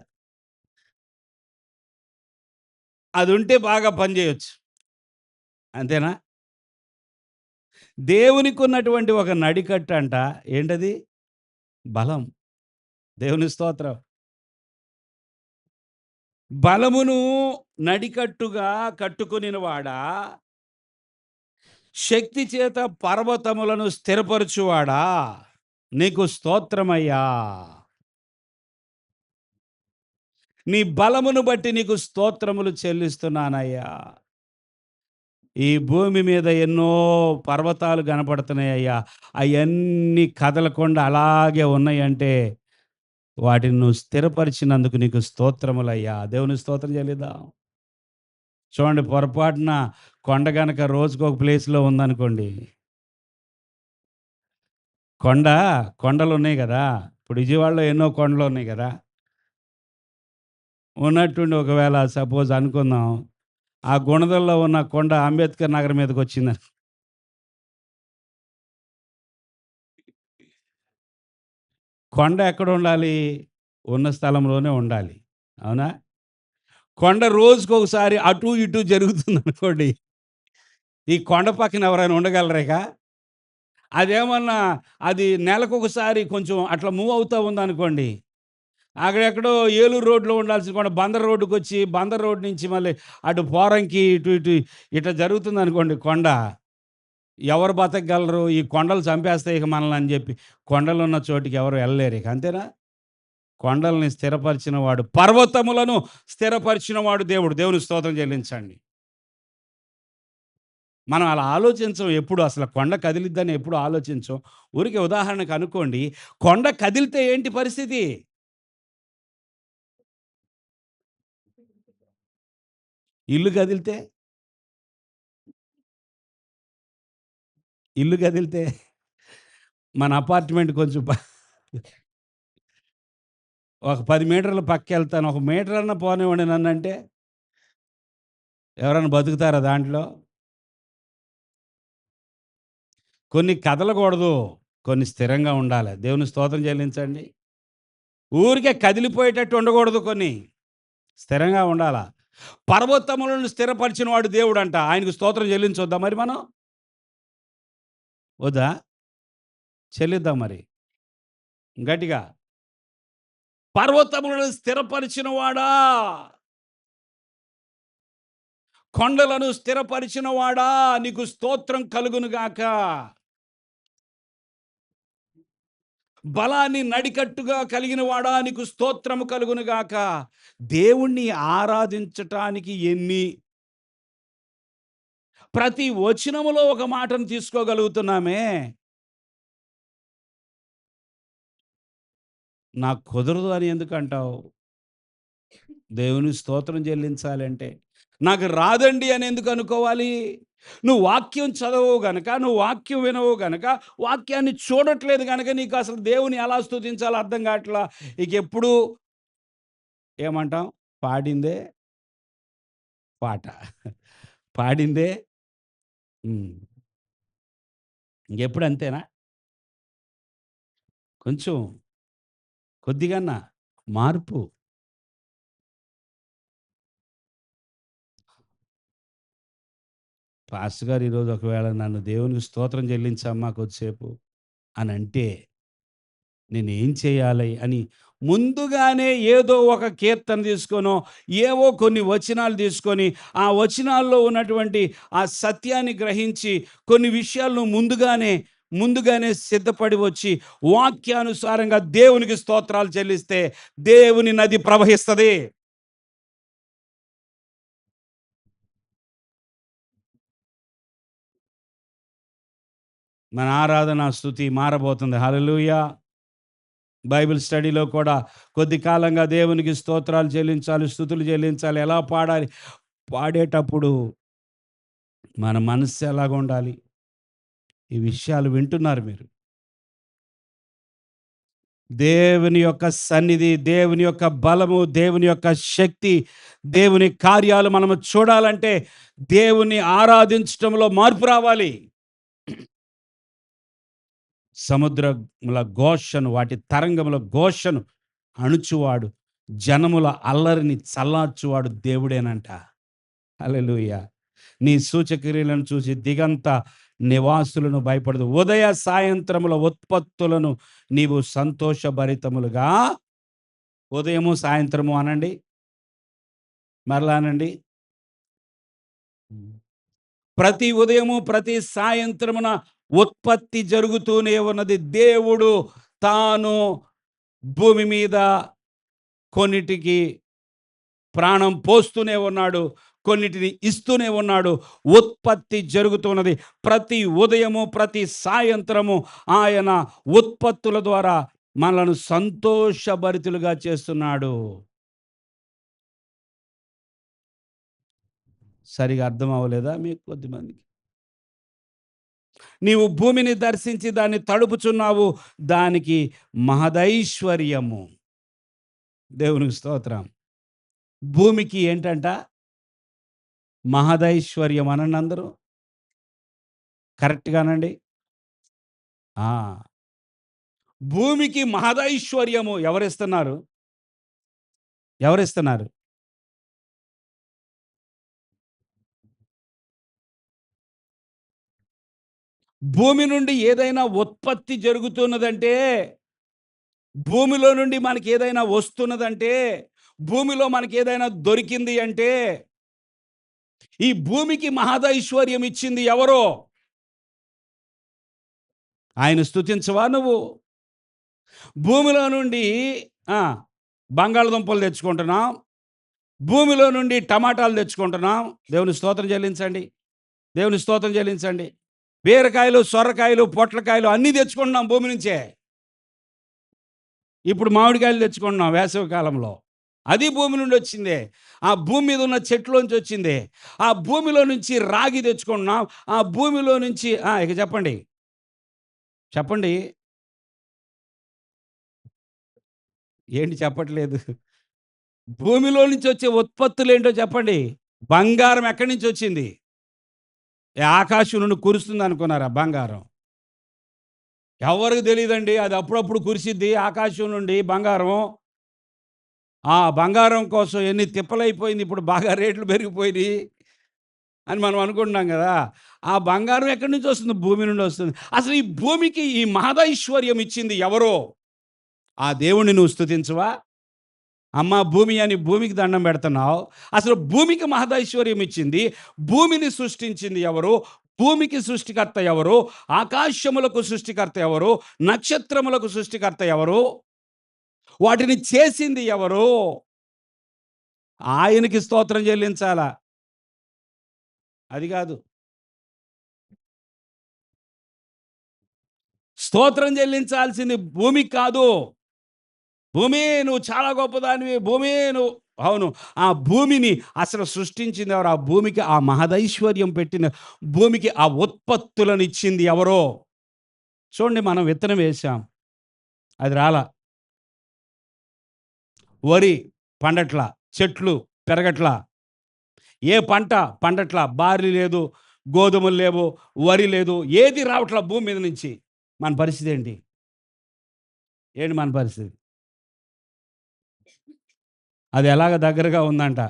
అదుంటే బాగా పని చేయొచ్చు. అంతేనా? దేవునికున్నటువంటి ఒక నడికట్టంట. ఏంటది? బలం. దేవుని స్తోత్రం. బలమును నడికట్టుగా కట్టుకొనినవాడా, శక్తి చేత పర్వతములను స్థిరపరచువాడా, నీకు స్తోత్రమయ్యా. నీ బలమును బట్టి నీకు స్తోత్రములు చెల్లిస్తున్నానయ్యా. ఈ భూమి మీద ఎన్నో పర్వతాలు కనపడుతున్నాయ్యా. అయన్నీ కదలకుండా అలాగే ఉన్నాయంటే, వాటిని నువ్వు స్థిరపరిచినందుకు నీకు స్తోత్రములయ్యా. దేవునికి స్తోత్రం చెల్లిద్దాం. చూడండి పొరపాటున కొండ గనక రోజుకొక ప్లేస్‌లో ఉందనుకోండి. కొండ కొండలున్నాయి గదా! ఇప్పుడు విజయవాడలో ఎన్నో కొండలున్నాయి గదా! ఉన్నట్టుండి ఒకవేళ సపోజ్ అనుకుందాం. ఆ గుణదల్లో ఉన్న కొండ అంబేద్కర్ నగర్ మీదకొచ్చిందని. కొండ ఎక్కడుండాలి? ఉన్న స్థలంలోనే ఉండాలి. అవునా? కొండ రోజుకొకసారి అటు, ఇటు జరుగుతుందనుకోండి. ఈ కొండ పక్కన ఎవరైనా ఉండగలరా ఇక? అదేమన్నా అది నెలకొకసారి కొంచెం అట్లా మూవ్ అవుతా ఉందనుకోండి. అక్కడెక్కడో ఏలూరు రోడ్‌లో ఉండాల్సిన కొండ బందర్ రోడ్డుకొచ్చి, బందర్ రోడ్ నుంచి మళ్ళీ అటు పోరంకి ఇటు, ఇటు ఇట్లా జరుగుతుందనుకోండి కొండ. ఎవరు బతకగలరు? ఈ కొండలు చంపేస్తాయి ఇక మనల్ని అని జెప్పి, కొండలున్న చోటికి ఎవరు ఎళ్ళలేరు ఇక. అంతేనా? కొండల్ని స్థిరపరిచిన వాడు, పర్వతములను స్థిరపరిచిన వాడు దేవుడు. దేవునికి స్తోత్రం చెల్లించండి. మనం అలా ఆలోచించం ఎప్పుడు అసల కొండ కదిలిద్దని ఎప్పుడు ఆలోచించం. ఊరికే ఉదాహరణకు అనుకోండి. కొండ కదిలితే ఏంటి పరిస్థితి? ఇల్లు కదిలితే? ఇల్లు కదిలితే? మన అపార్ట్‌మెంట్ కొంచెం ఒక 10 మీటర్లు పక్కకెళ్తాను. ఒక మీటరన్నా పోనివ్వండి నన్నంటే, ఎవరైనా బతుకుతారా దాంట్లో? కొన్ని కదలకూడదు. కొన్ని స్థిరంగా ఉండాలి. దేవునికి స్తోత్రం చెల్లించండి. ఊరికే కదిలిపోయేటట్టు ఉండకూడదు కొన్ని. స్థిరంగా ఉండాలా. పర్వతములను స్థిరపరిచిన వాడు దేవుడంట. ఆయనకు స్తోత్రం చెల్లించొద్దా మరి మనం? వద్దా? చెల్లిద్దాం మరి. గట్టిగా. పర్వతములను స్థిరపరిచిన వాడా! కొండలను స్థిరపరిచిన వాడా నీకు స్తోత్రం కలుగును గాక. బలాన్ని నడికట్టుగా కలిగిన వాడా నీకు స్తోత్రము కలుగును గాక. దేవుణ్ణి ఆరాధించటానికి ప్రతి వచనములో ఒక మాటను తీసుకోగలుగుతున్నామే. నాకు కుదరదు అని ఎందుకంటావు? దేవునికి స్తోత్రం చెల్లించాలంటే. నాకు రాదండి అని ఎందుకు అనుకోవాలి? నువ్వు వాక్యం చదవవు గనక, నువ్వు వాక్యం వినవు గనక, వాక్యాన్ని చూడట్లేదు గనక నీకు అసలు దేవుని ఎలా స్తుతించాలో అర్థం కావట్లా. ఇకెప్పుడు ఏమంటాం? పాడిందే పాట. పాడిందే హ్మ్. ఇంకెప్పుడు అంతేనా? కొంచెం కొద్దిగన్నా మార్పు. పాస్టర్ గారు ఈరోజు ఒకవేళ నన్ను దేవునికి స్తోత్రం చెల్లించమ్మా కొద్దిసేపు అనంటే నేనేం చేయాలి అని ముందుగానే ఏదో ఒక కీర్తన తీసుకొనో, ఏవో కొన్ని వచనాలు తీసుకొని, ఆ వచనాల్లో ఉన్నటువంటి ఆ సత్యాన్ని గ్రహించి, కొన్ని విషయాలను ముందుగానే సిద్ధపడి వచ్చి, వాక్యానుసారంగా దేవునికి స్తోత్రాలు చెల్లిస్తే, దేవుని నది ప్రవహిస్తది. మన ఆరాధన స్తుతి మారబోతుంది. హల్లెలూయా! బైబిల్ స్టడీలో కూడా కొద్ది కాలంగా దేవునికి స్తోత్రాలు చెల్లించాలి, స్తుతులు చెల్లించాలి. ఎలా పాడాలి? పాడేటప్పుడు మన మనస్సు ఎలాగుండాలి? ఈ విషయాలు వింటున్నారు మీరు. దేవుని యొక్క సన్నిధి, దేవుని యొక్క బలము, దేవుని యొక్క శక్తి, దేవుని కార్యాలు మనము చూడాలంటే దేవుని ఆరాధించటంలో మార్పు రావాలి. సముద్రముల ఘోషను, వాటి తరంగముల ఘోషను అణుచువాడు, జనముల అల్లరిని చల్లార్చువాడు దేవుడేనంట. హల్లెలూయా! నీ సూచక్రియలను చూసి దిగంత నివాసులను భయపడదు. ఉదయ సాయంత్రముల ఉత్పత్తులను నీవు సంతోషభరితములుగా ఉదయము, సాయంత్రము అనండి. మరలా అనండి. ప్రతి ఉదయము, ప్రతి సాయంత్రమున ఉత్పత్తి జరుగుతూనే ఉన్నది. దేవుడు తాను భూమి మీద కొన్నిటికి ప్రాణం పోస్తూనే ఉన్నాడు. కొన్నిటిని ఇస్తూనే ఉన్నాడు. ఉత్పత్తి జరుగుతున్నది. ప్రతి ఉదయము, ప్రతి సాయంత్రము ఆయన ఉత్పత్తుల ద్వారా మనలను సంతోషభరితులుగా చేస్తున్నాడు. సరిగా అర్థం అవ్వలేదా మీకు కొద్దిమందికి? నీవు భూమిని దర్శించి దాన్ని తడుపుచున్నావు. దానికి మహదైశ్వర్యము. దేవునికి స్తోత్రం. భూమికి ఏంటంట? మహదైశ్వర్యం అనండి అందరూ. కరెక్ట్‌గా అనండి. ఆ! భూమికి మహదైశ్వర్యము ఎవరిస్తున్నారు? ఎవరిస్తున్నారు? భూమి నుండి ఏదైనా ఉత్పత్తి జరుగుతున్నదంటే, భూమిలో నుండి మనకేదైనా వస్తున్నదంటే, భూమిలో మనకేదైనా దొరికింది అంటే, ఈ భూమికి మహదైశ్వర్యం ఇచ్చింది ఎవరో? ఆయన స్తుతించవా నువ్వు? భూమిలో నుండి ఆ! బంగాళదుంపలు తెచ్చుకుంటున్నాం. భూమిలో నుండి టమాటాలు తెచ్చుకుంటున్నాం. దేవునికి స్తోత్రం చెల్లించండి. దేవునికి స్తోత్రం చెల్లించండి. బీరకాయలు, సొరకాయలు, పొట్లకాయలు అన్నీ తెచ్చుకుంటున్నాం భూమి నుంచే. ఇప్పుడు మామిడికాయలు తెచ్చుకుంటున్నాం వేసవి కాలంలో. అది భూమి నుండి వచ్చిందే. ఆ భూమి మీద ఉన్న చెట్లోంచి వచ్చిందే. ఆ భూమిలో నుంచి రాగి తెచ్చుకుంటున్నాం. ఆ భూమిలో నుంచి ఇక చెప్పండి. చెప్పండి. ఏంటి చెప్పట్లేదు? భూమిలో నుంచి వచ్చే ఉత్పత్తులేంటో చెప్పండి. బంగారం ఎక్కడి నుంచి వచ్చింది? ఆకాశం నుండి కురుస్తుందనుకున్నారా బంగారం? ఎవ్వరికి తెలీదండి. అది అప్పుడప్పుడు కురిసిద్ది ఆకాశం నుండి బంగారం. ఆ బంగారం కోసం ఎన్ని తిప్పలైపోయింది. ఇప్పుడు బాగా రేట్లు పెరిగిపోయినియి అని మనం అనుకుంటున్నాం గదా! ఆ బంగారం ఎక్కడి నుంచి వస్తుంది? భూమి నుండి వస్తుంది. అసలు ఈ భూమికి ఈ మహదైశ్వర్యం ఇచ్చింది ఎవరో? ఆ దేవుడిని నువ్వు స్తుతించవా? అమ్మ భూమి అని భూమికి దండం పెడుతున్నావు. అసలు భూమికి మహదైశ్వర్యం ఇచ్చింది, భూమిని సృష్టించింది ఎవరు? భూమికి సృష్టికర్త ఎవరు? ఆకాశములకు సృష్టికర్త ఎవరు? నక్షత్రములకు సృష్టికర్త ఎవరు? వాటిని చేసింది ఎవరు? ఆయనకి స్తోత్రం చెల్లించాలా. అది కాదు. స్తోత్రం చెల్లించాల్సింది భూమికి కాదు. భూమి నువ్వు చాలా గొప్పదానివి. భూమి నువ్వు అవును. ఆ భూమిని అసలు సృష్టించింది ఎవరు? ఆ భూమికి ఆ మహదైశ్వర్యం పెట్టిన భూమికి ఆ ఉత్పత్తులనిచ్చింది ఎవరో? చూడండి, మనం విత్తనం వేశాం. అది రాలా. వరి పండట్లా. చెట్లు పెరగట్లా. ఏ పంట పండట్లా. బార్లీ లేదు, గోధుమలు లేవు, వరి లేదు. ఏది రావట్లా భూమి మీద నుంచి. మన పరిస్థితి ఏంటి? ఏంటి మన పరిస్థితి? అది ఎలాగ దగ్గరగా ఉందంట.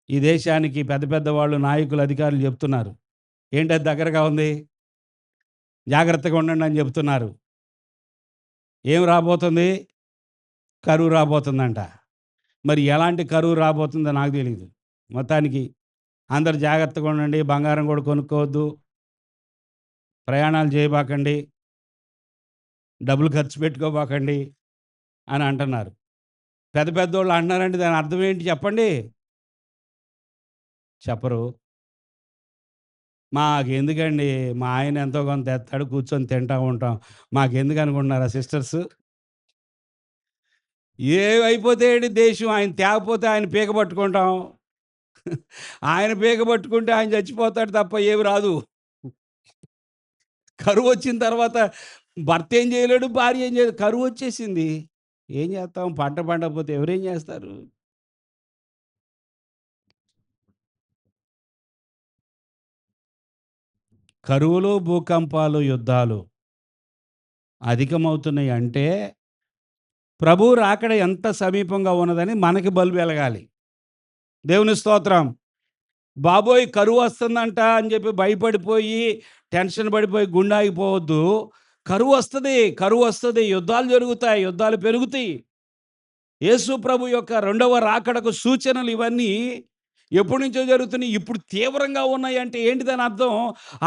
ఈ దేశానికి పెద్ద పెద్ద వాళ్ళు, నాయకులు, అధికారులు చెప్తున్నారు. ఏంటది దగ్గరగా ఉంది? జాగ్రత్తగా ఉండండి అని చెప్తున్నారు. ఏం రాబోతుంది? కరువు రాబోతుందంట. మరి ఎలాంటి కరువు రాబోతుందో నాకు తెలీదు. మొత్తానికి అందరూ జాగ్రత్తగా ఉండండి. బంగారం కూడా కొనుక్కోవద్దు. ప్రయాణాలు చేయబాకండి. డబ్బులు ఖర్చు పెట్టుకోబాకండి అని అంటున్నారు. పెద్ద పెద్దోళ్ళు అంటున్నారంటే దాని అర్థం ఏంటి చెప్పండి? చెప్పరు. మాకెందుకండి, మా ఆయన ఎంతో కొంత తెస్తాడు, కూర్చొని తింటా ఉంటాం. మాకెందుకు అనుకుంటున్నారా సిస్టర్స్? ఏమైపోతే ఏంటి దేశం, ఆయన తేకపోతే ఆయన పీక పట్టుకుంటాం. ఆయన పీక పట్టుకుంటే ఆయన చచ్చిపోతాడు తప్ప ఏమి రాదు. కరువొచ్చిన తర్వాత భర్త ఏం చేయలేడు, భార్య ఏం చేయలేదు. కరువొచ్చేసింది. ఏం చేస్తాం? పంట పండకపోతే ఎవరేం చేస్తారు? కరువులు, భూకంపాలు, యుద్ధాలు అధికమవుతున్నాయి అంటే ప్రభువు రాకడ ఎంత సమీపంగా ఉన్నదని మనకి బల్బు ఎలగాలి. దేవుని స్తోత్రం. బాబోయ్! కరువొస్తుందంట అని చెప్పి భయపడిపోయి, టెన్షన్ పడిపోయి గుండె ఆగిపోవద్దు. కరువొస్తది, కరువొస్తది. యుద్ధాలు జరుగుతాయి, యుద్ధాలు పెరుగుతాయి. యేసు ప్రభు యొక్క రెండవ రాకడకు సూచనలు ఇవన్నీ ఎప్పటినుంచో జరుగుతున్నాయి. ఇప్పుడు తీవ్రంగా ఉన్నాయంటే ఏంటి దాని అర్థం?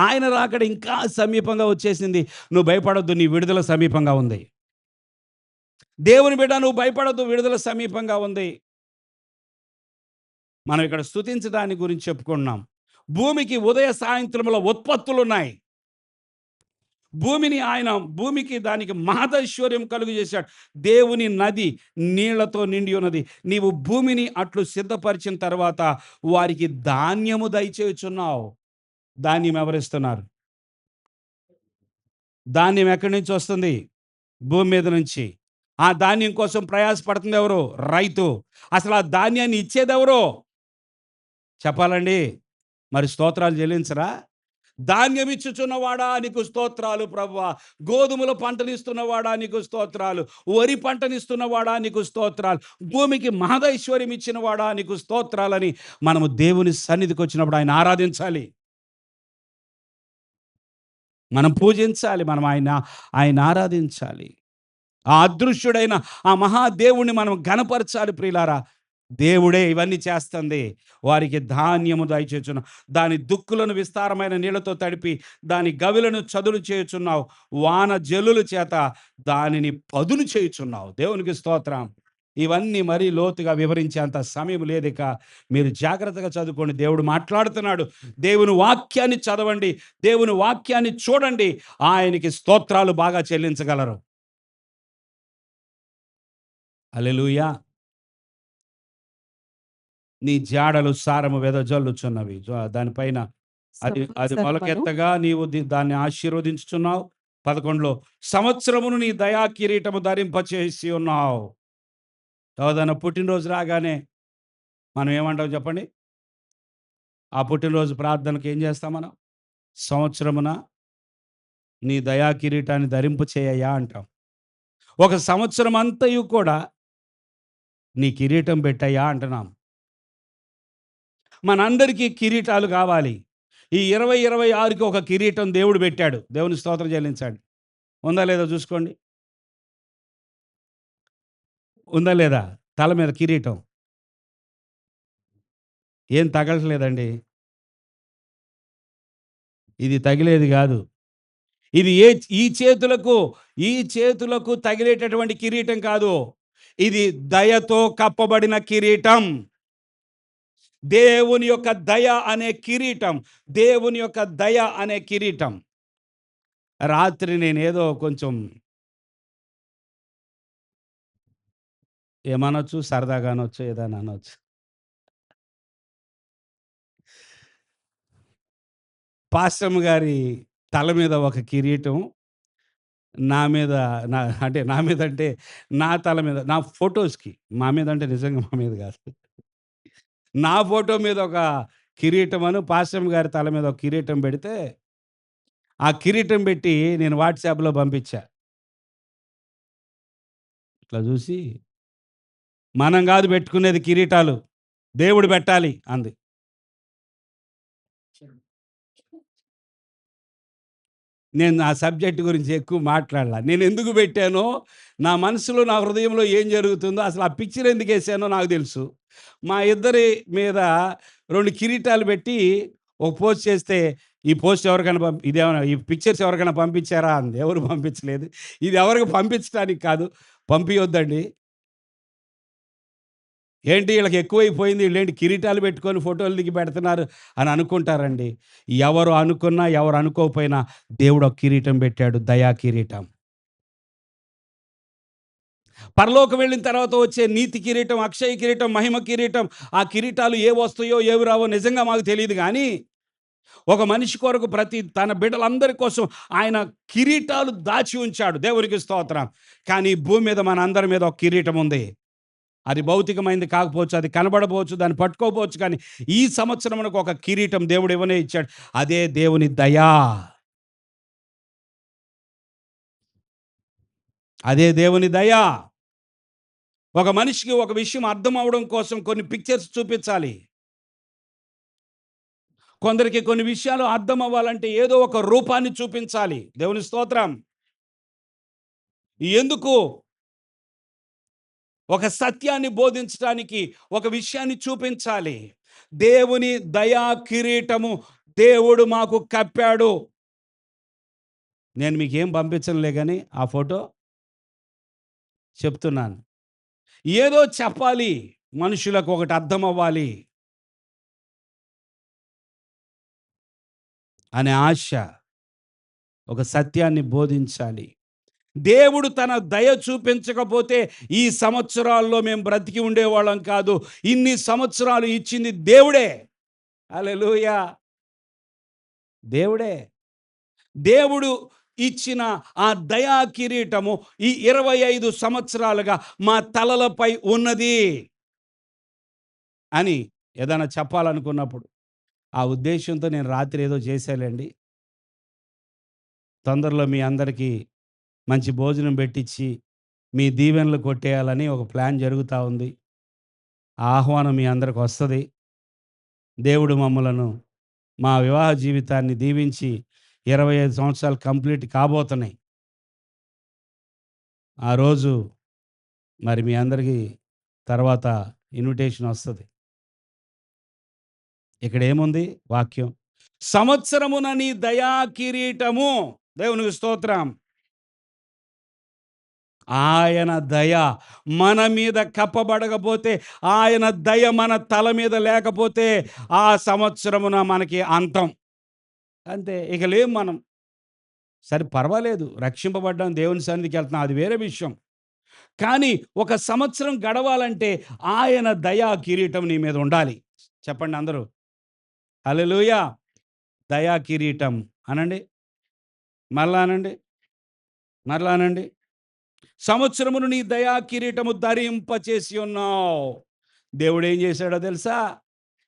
ఆయన రాకడ ఇంకా సమీపంగా వచ్చేసింది. నువ్వు భయపడొద్దు, నీ విడుదల సమీపంగా ఉంది. దేవుని బిడ్డ నువ్వు భయపడొద్దు, విడుదల సమీపంగా ఉంది. మనం ఇక్కడ స్తుతించడాన్ని గురించి చెప్పుకుంటున్నాం. భూమికి ఉదయ సాయంత్రముల ఉత్పత్తులున్నాయి. భూమికి దానికి మహదైశ్వర్యం కలుగజేశాడు. దేవుని నది నీళ్లతో నిండి ఉన్నది. నీవు భూమిని అట్లు సిద్ధపరిచిన తర్వాత వారికి ధాన్యము దయచేయుచున్నావు. ధాన్యం ఎవరిస్తున్నారు? ధాన్యం ఎక్కడి నుంచి వస్తుంది? భూమి మీద నుంచి. ఆ ధాన్యం కోసం ప్రయాసపడుతుంది ఎవరు? రైతు. అసలు ఆ ధాన్యాన్ని ఇచ్చేదెవరు? చెప్పాలండి. మరి స్తోత్రాలు చెల్లించరా? ధాన్యమిచ్చుచున్నవాడా నీకు స్తోత్రాలు ప్రభువా. గోధుమల పంటనిస్తున్నవాడా నీకు స్తోత్రాలు. వరి పంటనిస్తున్నవాడా నీకు స్తోత్రాలు. భూమికి మహదైశ్వర్యం ఇచ్చినవాడా నీకు స్తోత్రాలని మనము దేవుని సన్నిధికి వచ్చినప్పుడు ఆయన ఆరాధించాలి. మనం పూజించాలి. మనం ఆయన ఆరాధించాలి. ఆ అదృశ్యుడైన ఆ మహాదేవుణ్ణి మనం ఘనపరచాలి ప్రియులారా. దేవుడే ఇవన్నీ చేస్తుంది. వారికి ధాన్యము దయచేయుచున్నావు. దాని దుక్కులను విస్తారమైన నీళ్లతో తడిపి దాని గవిలను చదును చేయుచున్నావు. వాన జల్లుల చేత దానిని పదును చేయుచున్నావు. దేవునికి స్తోత్రం. ఇవన్నీ మరీ లోతుగా వివరించేంత సమయం లేదిక. మీరు జాగ్రత్తగా చదువుకోండి. దేవుడు మాట్లాడుతున్నాడు. దేవుని వాక్యాన్ని చదవండి. దేవుని వాక్యాన్ని చూడండి. ఆయనకి స్తోత్రాలు బాగా చెల్లించగలరు. హల్లెలూయా. నీ జాడలు సారము వెదజల్లుచున్నవి. దానిపైన అది అది సంవత్సరములు మొలకెత్తగా నీవు దాన్ని ఆశీర్వదించుచున్నావు. 11లో సంవత్సరమును నీ దయా కిరీటము ధరింపచేసి ఉన్నావు. ఎవదైనా పుట్టినరోజు రాగానే మనం ఏమంటాం చెప్పండి? ఆ పుట్టినరోజు ప్రార్థనకి ఏం చేస్తాం మనం? సంవత్సరమున నీ దయా కిరీటాన్ని ధరింపచేయ్యా అంటాం. ఒక సంవత్సరం అంతయు కూడా నీ కిరీటం పెట్టయ్యా అంటున్నాం. మనందరికీ కిరీటాలు కావాలి. ఈ 2026కి ఒక కిరీటం దేవుడు పెట్టాడు. దేవుని స్తోత్రం చెల్లించండి. ఉందా లేదా చూసుకోండి. ఉందా లేదా? తల మీద కిరీటం. ఏం తగలట్లేదండి. ఇది తగిలేది గాదు. ఇది ఈ చేతులకు తగిలేటటువంటి కిరీటం కాదు. ఇది దయతో కప్పబడిన కిరీటం. దేవుని యొక్క దయ అనే కిరీటం. దేవుని యొక్క దయ అనే కిరీటం. రాత్రి నేనేదో కొంచెం ఏమనొచ్చు, సరదాగా అనొచ్చు, ఏదైనా అనొచ్చు. పాస్టమ్ గారి తల మీద ఒక కిరీటం, నా మీద నా మీద అంటే నా తల మీద నా ఫోటోస్‌కి మా మీద అంటే నిజంగా మా మీద కాదు. నా ఫోటో మీద ఒక కిరీటమను, పాస్టమ్ గారి తల మీద ఒక కిరీటం పెడితే, ఆ కిరీటం పెట్టి నేను వాట్సాప్‌లో పంపించా. ఇట్లా చూసి, "మనం గాదు పెట్టుకునేది కిరీటాలు. దేవుడు పెట్టాలి" అంది. నేను ఆ సబ్జెక్ట్ గురించి ఎక్కువ మాట్లాడలా. నేనెందుకు పెట్టానో, నా మనసులో, నా హృదయంలో ఏం జరుగుతుందో, అసలు ఆ పిక్చర్ ఎందుకేసానో నాకు తెలుసు. మా ఇద్దరి మీద 2 కిరీటాలు పెట్టి ఒక పోస్ట్ చేస్తే, "ఈ పోస్ట్ ఎవరికైనా ఇదేమన్నా ఈ పిక్చర్స్ ఎవరికైనా పంపించారా?" అంది. ఎవరు పంపించలేదు. ఇది ఎవరికి పంపించడానికి కాదు. పంపియొద్దండి. ఏంటి ఈళ్ళకి ఎక్కువైపోయింది. ఈళ్ళేంటి కిరీటాలు పెట్టుకొని ఫోటోలు దిగి పెడుతున్నారు అని అనుకుంటారండి. ఎవరు అనుకున్నా, ఎవరు అనుకోకపోయినా దేవుడు ఒక కిరీటం పెట్టాడు. దయా కిరీటం. పరలోకం వెళ్ళిన తర్వాత వచ్చే నీతి కిరీటం, అక్షయ కిరీటం, మహిమ కిరీటం, ఆ కిరీటాలు ఏవొస్తాయో, ఏవి రావో నిజంగా మాకు తెలీదు గానీ, ఒక మనిషి కొరకు తన బిడ్డలందరి కోసం ఆయన కిరీటాలు దాచి ఉంచాడు. దేవునికి స్తోత్రం. కానీ ఈ భూమి మీద మనందరి మీద ఒక కిరీటం ఉంది. అది భౌతికమైనది కాకపోవచ్చు, అది కనబడపోవచ్చు, దాన్ని పట్టుకోపోవచ్చు, కానీ ఈ సంవత్సరమునకు ఒక కిరీటం దేవుడు ఇవ్వనే ఇచ్చాడు. అదే దేవుని దయా. అదే దేవుని దయ. ఒక మనిషికి ఒక విషయం అర్థం అవ్వడం కోసం కొన్ని పిక్చర్స్ చూపించాలి. కొందరికి కొన్ని విషయాలు అర్థం అవ్వాలంటే ఏదో ఒక రూపాన్ని చూపించాలి. దేవుని స్తోత్రం. ఎందుకు? ఒక సత్యాన్ని బోధించడానికి ఒక విషయాన్ని చూపించాలి. దేవుని దయా కిరీటము దేవుడు మాకు కప్పాడు. నేను మీకేం పంపించనులే గాని ఆ ఫోటో చెప్తున్నాను. ఏదో చెప్పాలి. మనుషులకు ఒకటి అర్థం అవ్వాలి అనే ఆశ. ఒక సత్యాన్ని బోధించాలి. దేవుడు తన దయ చూపించకపోతే ఈ సంవత్సరాల్లో మేము బ్రతికి ఉండేవాళ్ళం కాదు. ఇన్ని సంవత్సరాలు ఇచ్చింది దేవుడే. హల్లెలూయా! దేవుడే. దేవుడు ఇచ్చిన ఆ దయా కిరీటము ఈ 25 సంవత్సరాలుగా మా తలలపై ఉన్నది అని ఏదైనా చెప్పాలనుకున్నప్పుడు, ఆ ఉద్దేశ్యంతో నేను రాత్రి ఏదో చేశాలేండి. తొందరలో మీ అందరికీ మంచి భోజనం పెట్టిచ్చి, మీ దీవెనలు కొట్టేయాలని ఒక ప్లాన్ జరుగుతా ఉంది. ఆ ఆహ్వానం మీ అందరికొస్తది. దేవుడు మమ్మలను, మా వివాహ జీవితాన్ని దీవించి 25 సంవత్సరాలు కంప్లీట్ కాబోతున్నాయి. ఆ రోజు మరి మీ అందరికీ తర్వాత ఇన్విటేషన్ వస్తది. ఇక్కడేముంది వాక్యం? సంవత్సరమున నీ దయా కిరీటము, దేవునికి స్తోత్రం. ఆయన దయ మన మీద కప్పబడకపోతే, ఆయన దయ మన తల మీద లేకపోతే, ఆ సంవత్సరమున మనకి అంతం. అంతే. ఇక లేం మనం. సరే పర్వాలేదు. రక్షింపబడ్డాం, దేవుని సన్నిధికెళ్తున్నాం, అది వేరే విషయం. కానీ ఒక సంవత్సరం గడవాలంటే ఆయన దయా కిరీటం నీ మీద ఉండాలి. చెప్పండి అందరూ. హల్లెలూయా! దయా కిరీటం అనండి. మరలా అనండి. మరలా అనండి. సంవత్సరమును నీ దయా కిరీటము ధరింపచేసి ఉన్నావు. దేవుడేం చేశాడో తెలుసా?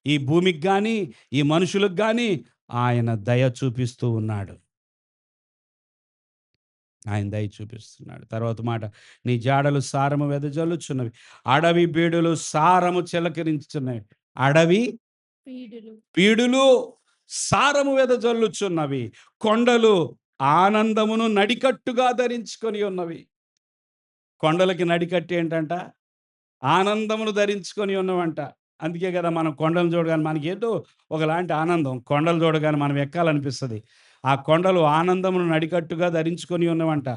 ఈ భూమికి గాని, ఈ మనుషులకు గాని ఆయన దయ చూపిస్తూ ఉన్నాడు. ఆయన దయ చూపిస్తున్నాడు. తర్వాత మాట, నీ జాడలు సారము వెదజల్లుచున్నవి. అడవి బీడులు సారము చిలకరించుచున్నవి. అడవి పీడులు. పీడులు సారము వెదజల్లుచున్నవి. కొండలు ఆనందమును నడికట్టుగా ధరించుకొని ఉన్నవి. కొండలకి నడికట్టు ఏంటంట? ఆనందమును ధరించుకొని ఉన్నవంట. అందుకే కదా మనం కొండలను చూడగానే మనకేదో ఒకలాంటి ఆనందం. కొండలు చూడగానే మనం ఎక్కాలనిపిస్తది. ఆ కొండలు ఆనందమును నడికట్టుగా ధరించుకొని ఉన్నవంట.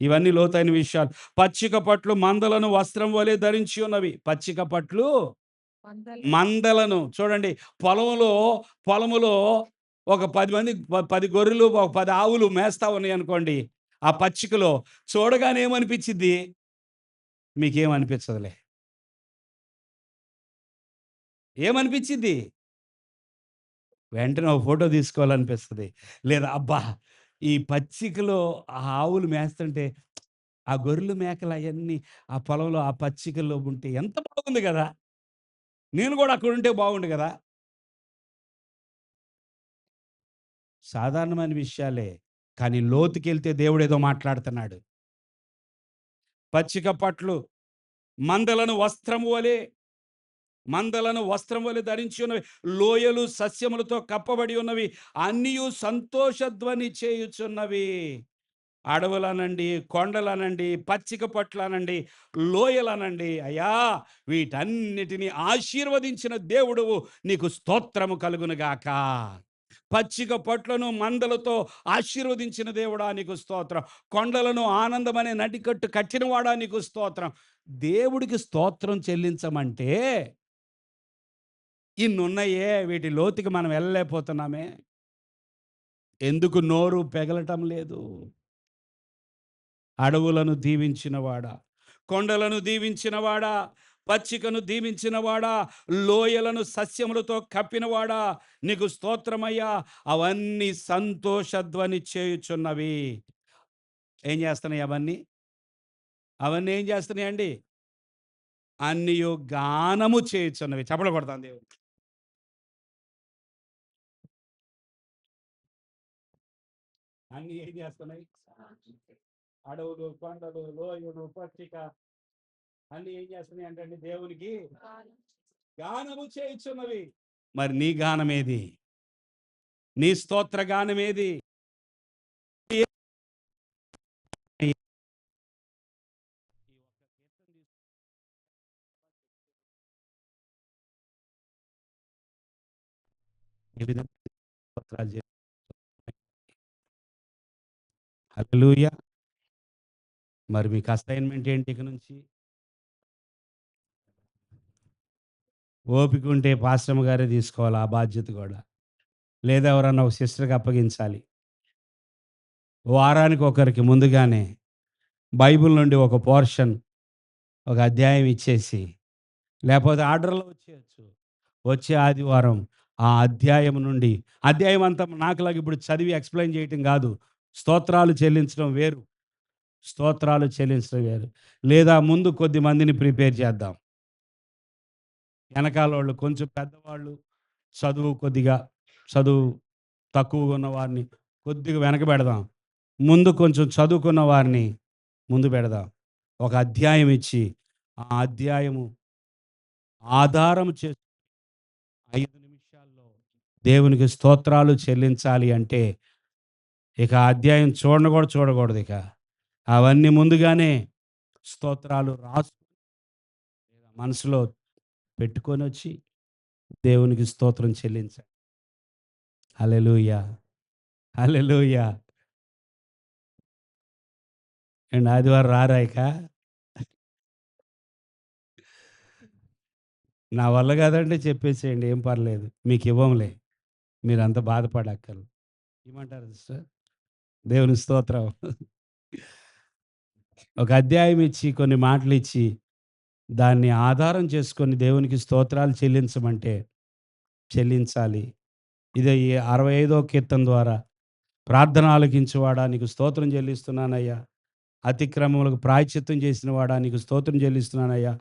ఇవన్నీ లోతైన విషయాలు. పచ్చిక పట్లు మందలను వస్త్రం వలె ధరించి ఉన్నవి. పచ్చిక పట్లు మందలను చూడండి. పొలంలో పొలములో ఒక 10 మంది 10 గొర్రెలు, ఒక 10 ఆవులు మేస్తా ఉన్నాయనుకోండి. ఆ పచ్చికలో చూడగానే ఏమనిపిచ్చిద్ది? మీకేమనిపించదులే. ఏమనిపిచ్చిద్ది? వెంటనే ఒక ఫోటో తీసుకోవాలనిపిస్తది. లేదా అబ్బా! ఈ పచ్చికలో ఆ ఆవులు మేస్తుంటే, ఆ గొర్రెలు, మేకలు అయన్నీ ఆ పొలంలో ఆ పచ్చికల్లో ఉంటే ఎంత బాగుంది గదా! నేను గూడా అక్కడుంటే బాగుండు గదా! సాధారణమైన విషయాలే. కానీ లోతుకెళ్తే దేవుడేదో మాట్లాడుతున్నాడు. పచ్చిక పట్లు మందలను వస్త్రము వలె ధరించి ఉన్నవి. లోయలు సస్యములతో కప్పబడి ఉన్నవి. అన్నియు సంతోషధ్వని చేయుచున్నవి. అడవులనండి, కొండలనండి, పచ్చిక పట్లనండి, లోయలనండి. అయ్యా! వీటన్నిటిని ఆశీర్వదించిన దేవుడవు నీకు స్తోత్రము కలుగునుగాక. పచ్చిక పట్లను మందలతో ఆశీర్వదించిన దేవుడా నీకు స్తోత్రం. కొండలను ఆనందమనే నడికట్టు కట్టినవాడా నీకు స్తోత్రం. దేవుడికి స్తోత్రం చెల్లించమంటే ఇన్నున్నయే వీటి లోతుకి మనం వెళ్ళలేకపోతున్నామే. ఎందుకు నోరు పెగలటం లేదు? అడవులను దీవించినవాడా, కొండలను దీవించినవాడా, పచ్చికను దీవించినవాడా, లోయలను సస్యములతో కప్పినవాడా, నీకు స్తోత్రమయ్యా. అవన్నీ సంతోషధ్వని చేయుచున్నవి. ఏం చేస్తున్నాయి అవన్నీ? అవన్నీ ఏం చేస్తున్నాయండి? అన్నియు గానము చేయుచున్నవి. చప్పట్లు కొడతాం దేవునికి. అన్నీ ఏం చేస్తున్నాయి? అడవులు, కొండలు, లోయలు, పచ్చిక అన్నీ ఏం చేస్తున్నాయి అంటే దేవునికి గానము చేయుచున్నవి. మరి నీ గానమేది? నీ స్తోత్ర గానమేది? ఏ విధంగా స్తోత్రాలు హల్లెలూయా. మరి మీకు అసైన్‌మెంట్ ఏంటి ఇక నుంచి? ఓపిక ఉంటే పాస్టమ్ గారే తీసుకోవాలి ఆ బాధ్యత గూడా. లేదా ఎవరన్నా ఒక సిస్టర్‌కి అప్పగించాలి. వారానికి ఒకరికి ముందుగానే బైబిల్ నుండి ఒక పోర్షన్, ఒక అధ్యాయం ఇచ్చేసి, లేపోతే ఆర్డర్‌లో వచ్చేయొచ్చు. వచ్చే ఆదివారం ఆ అధ్యాయం నుండి అధ్యాయం అంతా నాకులాగా ఇప్పుడు చదివి ఎక్స్‌ప్లెయిన్ చేయటం గాదు. స్తోత్రాలు చెల్లించడం వేరు. స్తోత్రాలు చెల్లించడం వేరు. లేదా ముందు కొద్ది మందిని ప్రిపేర్ చేద్దాం. ఎనకాలోళ్ళు కొంచెం పెద్దవాళ్ళు, కొద్దిగా చదువు తక్కువగా ఉన్న వారిని కొద్దిగా వెనకబెడదాం. ముందు కొంచెం చదువుకున్న వారిని ముందు పెడదాం. ఒక అధ్యాయం ఇచ్చి, ఆ అధ్యాయము ఆధారం చేసి 5 నిమిషాల్లో దేవునికి స్తోత్రాలు చెల్లించాలి అంటే, ఇక ఆ అధ్యాయం చూడను కూడా చూడకూడదిక. అవన్నీ ముందుగానే స్తోత్రాలు రాసు మనసులో పెట్టుకొనొచ్చి దేవునికి స్తోత్రం చెల్లించాలి. హల్లెలూయా! హల్లెలూయా! ఏండి ఆదివారం రారా ఇక? నా వల్ల కాదంటే చెప్పేసేయండి. ఏం పర్లేదు. మీకివ్వంలే. మీరంత బాధపడక్కర్లేదు. ఏమంటారు సిస్టర్? దేవుని స్తోత్రం. ఒక అధ్యాయం ఇచ్చి, కొన్ని మాటలిచ్చి, దాన్ని ఆధారం చేసుకొని దేవునికి స్తోత్రాలు చెల్లించమంటే చెల్లించాలి. ఇదే ఈ 65వ కీర్తన ద్వారా ప్రార్థన ఆలకించువాడా నీకు స్తోత్రం చెల్లిస్తున్నానయ్యా. అతిక్రమములకు ప్రాయశ్చిత్తం చేసినవాడా నీకు స్తోత్రం చెల్లిస్తున్నానయ్యా.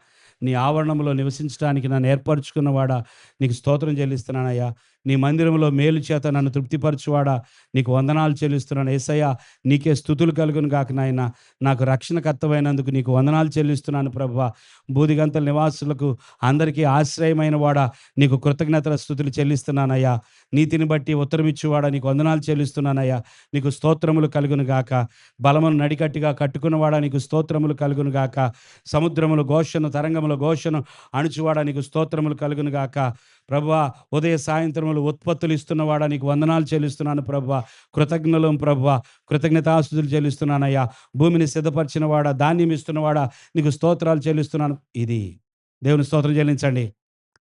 నీ ఆవరణంలో నివసించడానికి నన్ను ఏర్పరచుకున్నవాడా నీకు స్తోత్రం చెల్లిస్తున్నానయ్యా. నీ మందిరంలో మేలు చేత నన్ను తృప్తిపరచువాడా, నీకు వందనాలు చెల్లిస్తున్నాను. యేసయ్య, నీకే స్తుతులు కలుగును గాక నాయన. నాకు రక్షణకర్తవైనందుకు నీకు వందనాలు చెల్లిస్తున్నాను ప్రభువా. బూదిగంతల నివాసులకు అందరికీ ఆశ్రయమైన వాడా, నీకు కృతజ్ఞతల స్తుతులు చెల్లిస్తున్నానయ్యా. నీతిని బట్టి ఉత్తరమిచ్చువాడా, నీకు వందనాలు చెల్లిస్తున్నానయ్యా. నీకు స్తోత్రములు కలుగును గాక. బలమును నడికట్టుగా కట్టుకున్నవాడా, నీకు స్తోత్రములు కలుగును గాక. సముద్రముల ఘోషను, తరంగముల ఘోషను అణుచువాడా, నీకు స్తోత్రములు కలుగును గాక. ప్రభువా, ఉదయ సాయంత్రములు ఉత్పత్తులు ఇస్తున్నవాడా, నీకు వందనాలు చెల్లిస్తున్నాను ప్రభువా. కృతజ్ఞులం ప్రభువా, కృతజ్ఞతాస్తుతులు చెల్లిస్తున్నానయ్యా. భూమిని సిద్ధపరిచిన వాడా, ధాన్యం ఇస్తున్నవాడా, నీకు స్తోత్రాలు చెల్లిస్తున్నాను. ఇది దేవుని స్తోత్రం చెల్లించండి.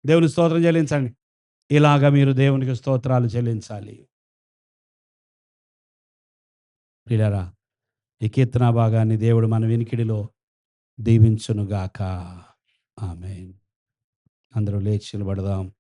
దేవుని స్తోత్రం చెల్లించండి. ఇలాగ మీరు దేవునికి స్తోత్రాలు చెల్లించాలి. ప్రియులారా, ఈ కీర్తన భాగాన్ని దేవుడు మన వినికిడిలో దీవించునుగాక. ఆమేన్. అందరూ లేచి నిలబడదాం.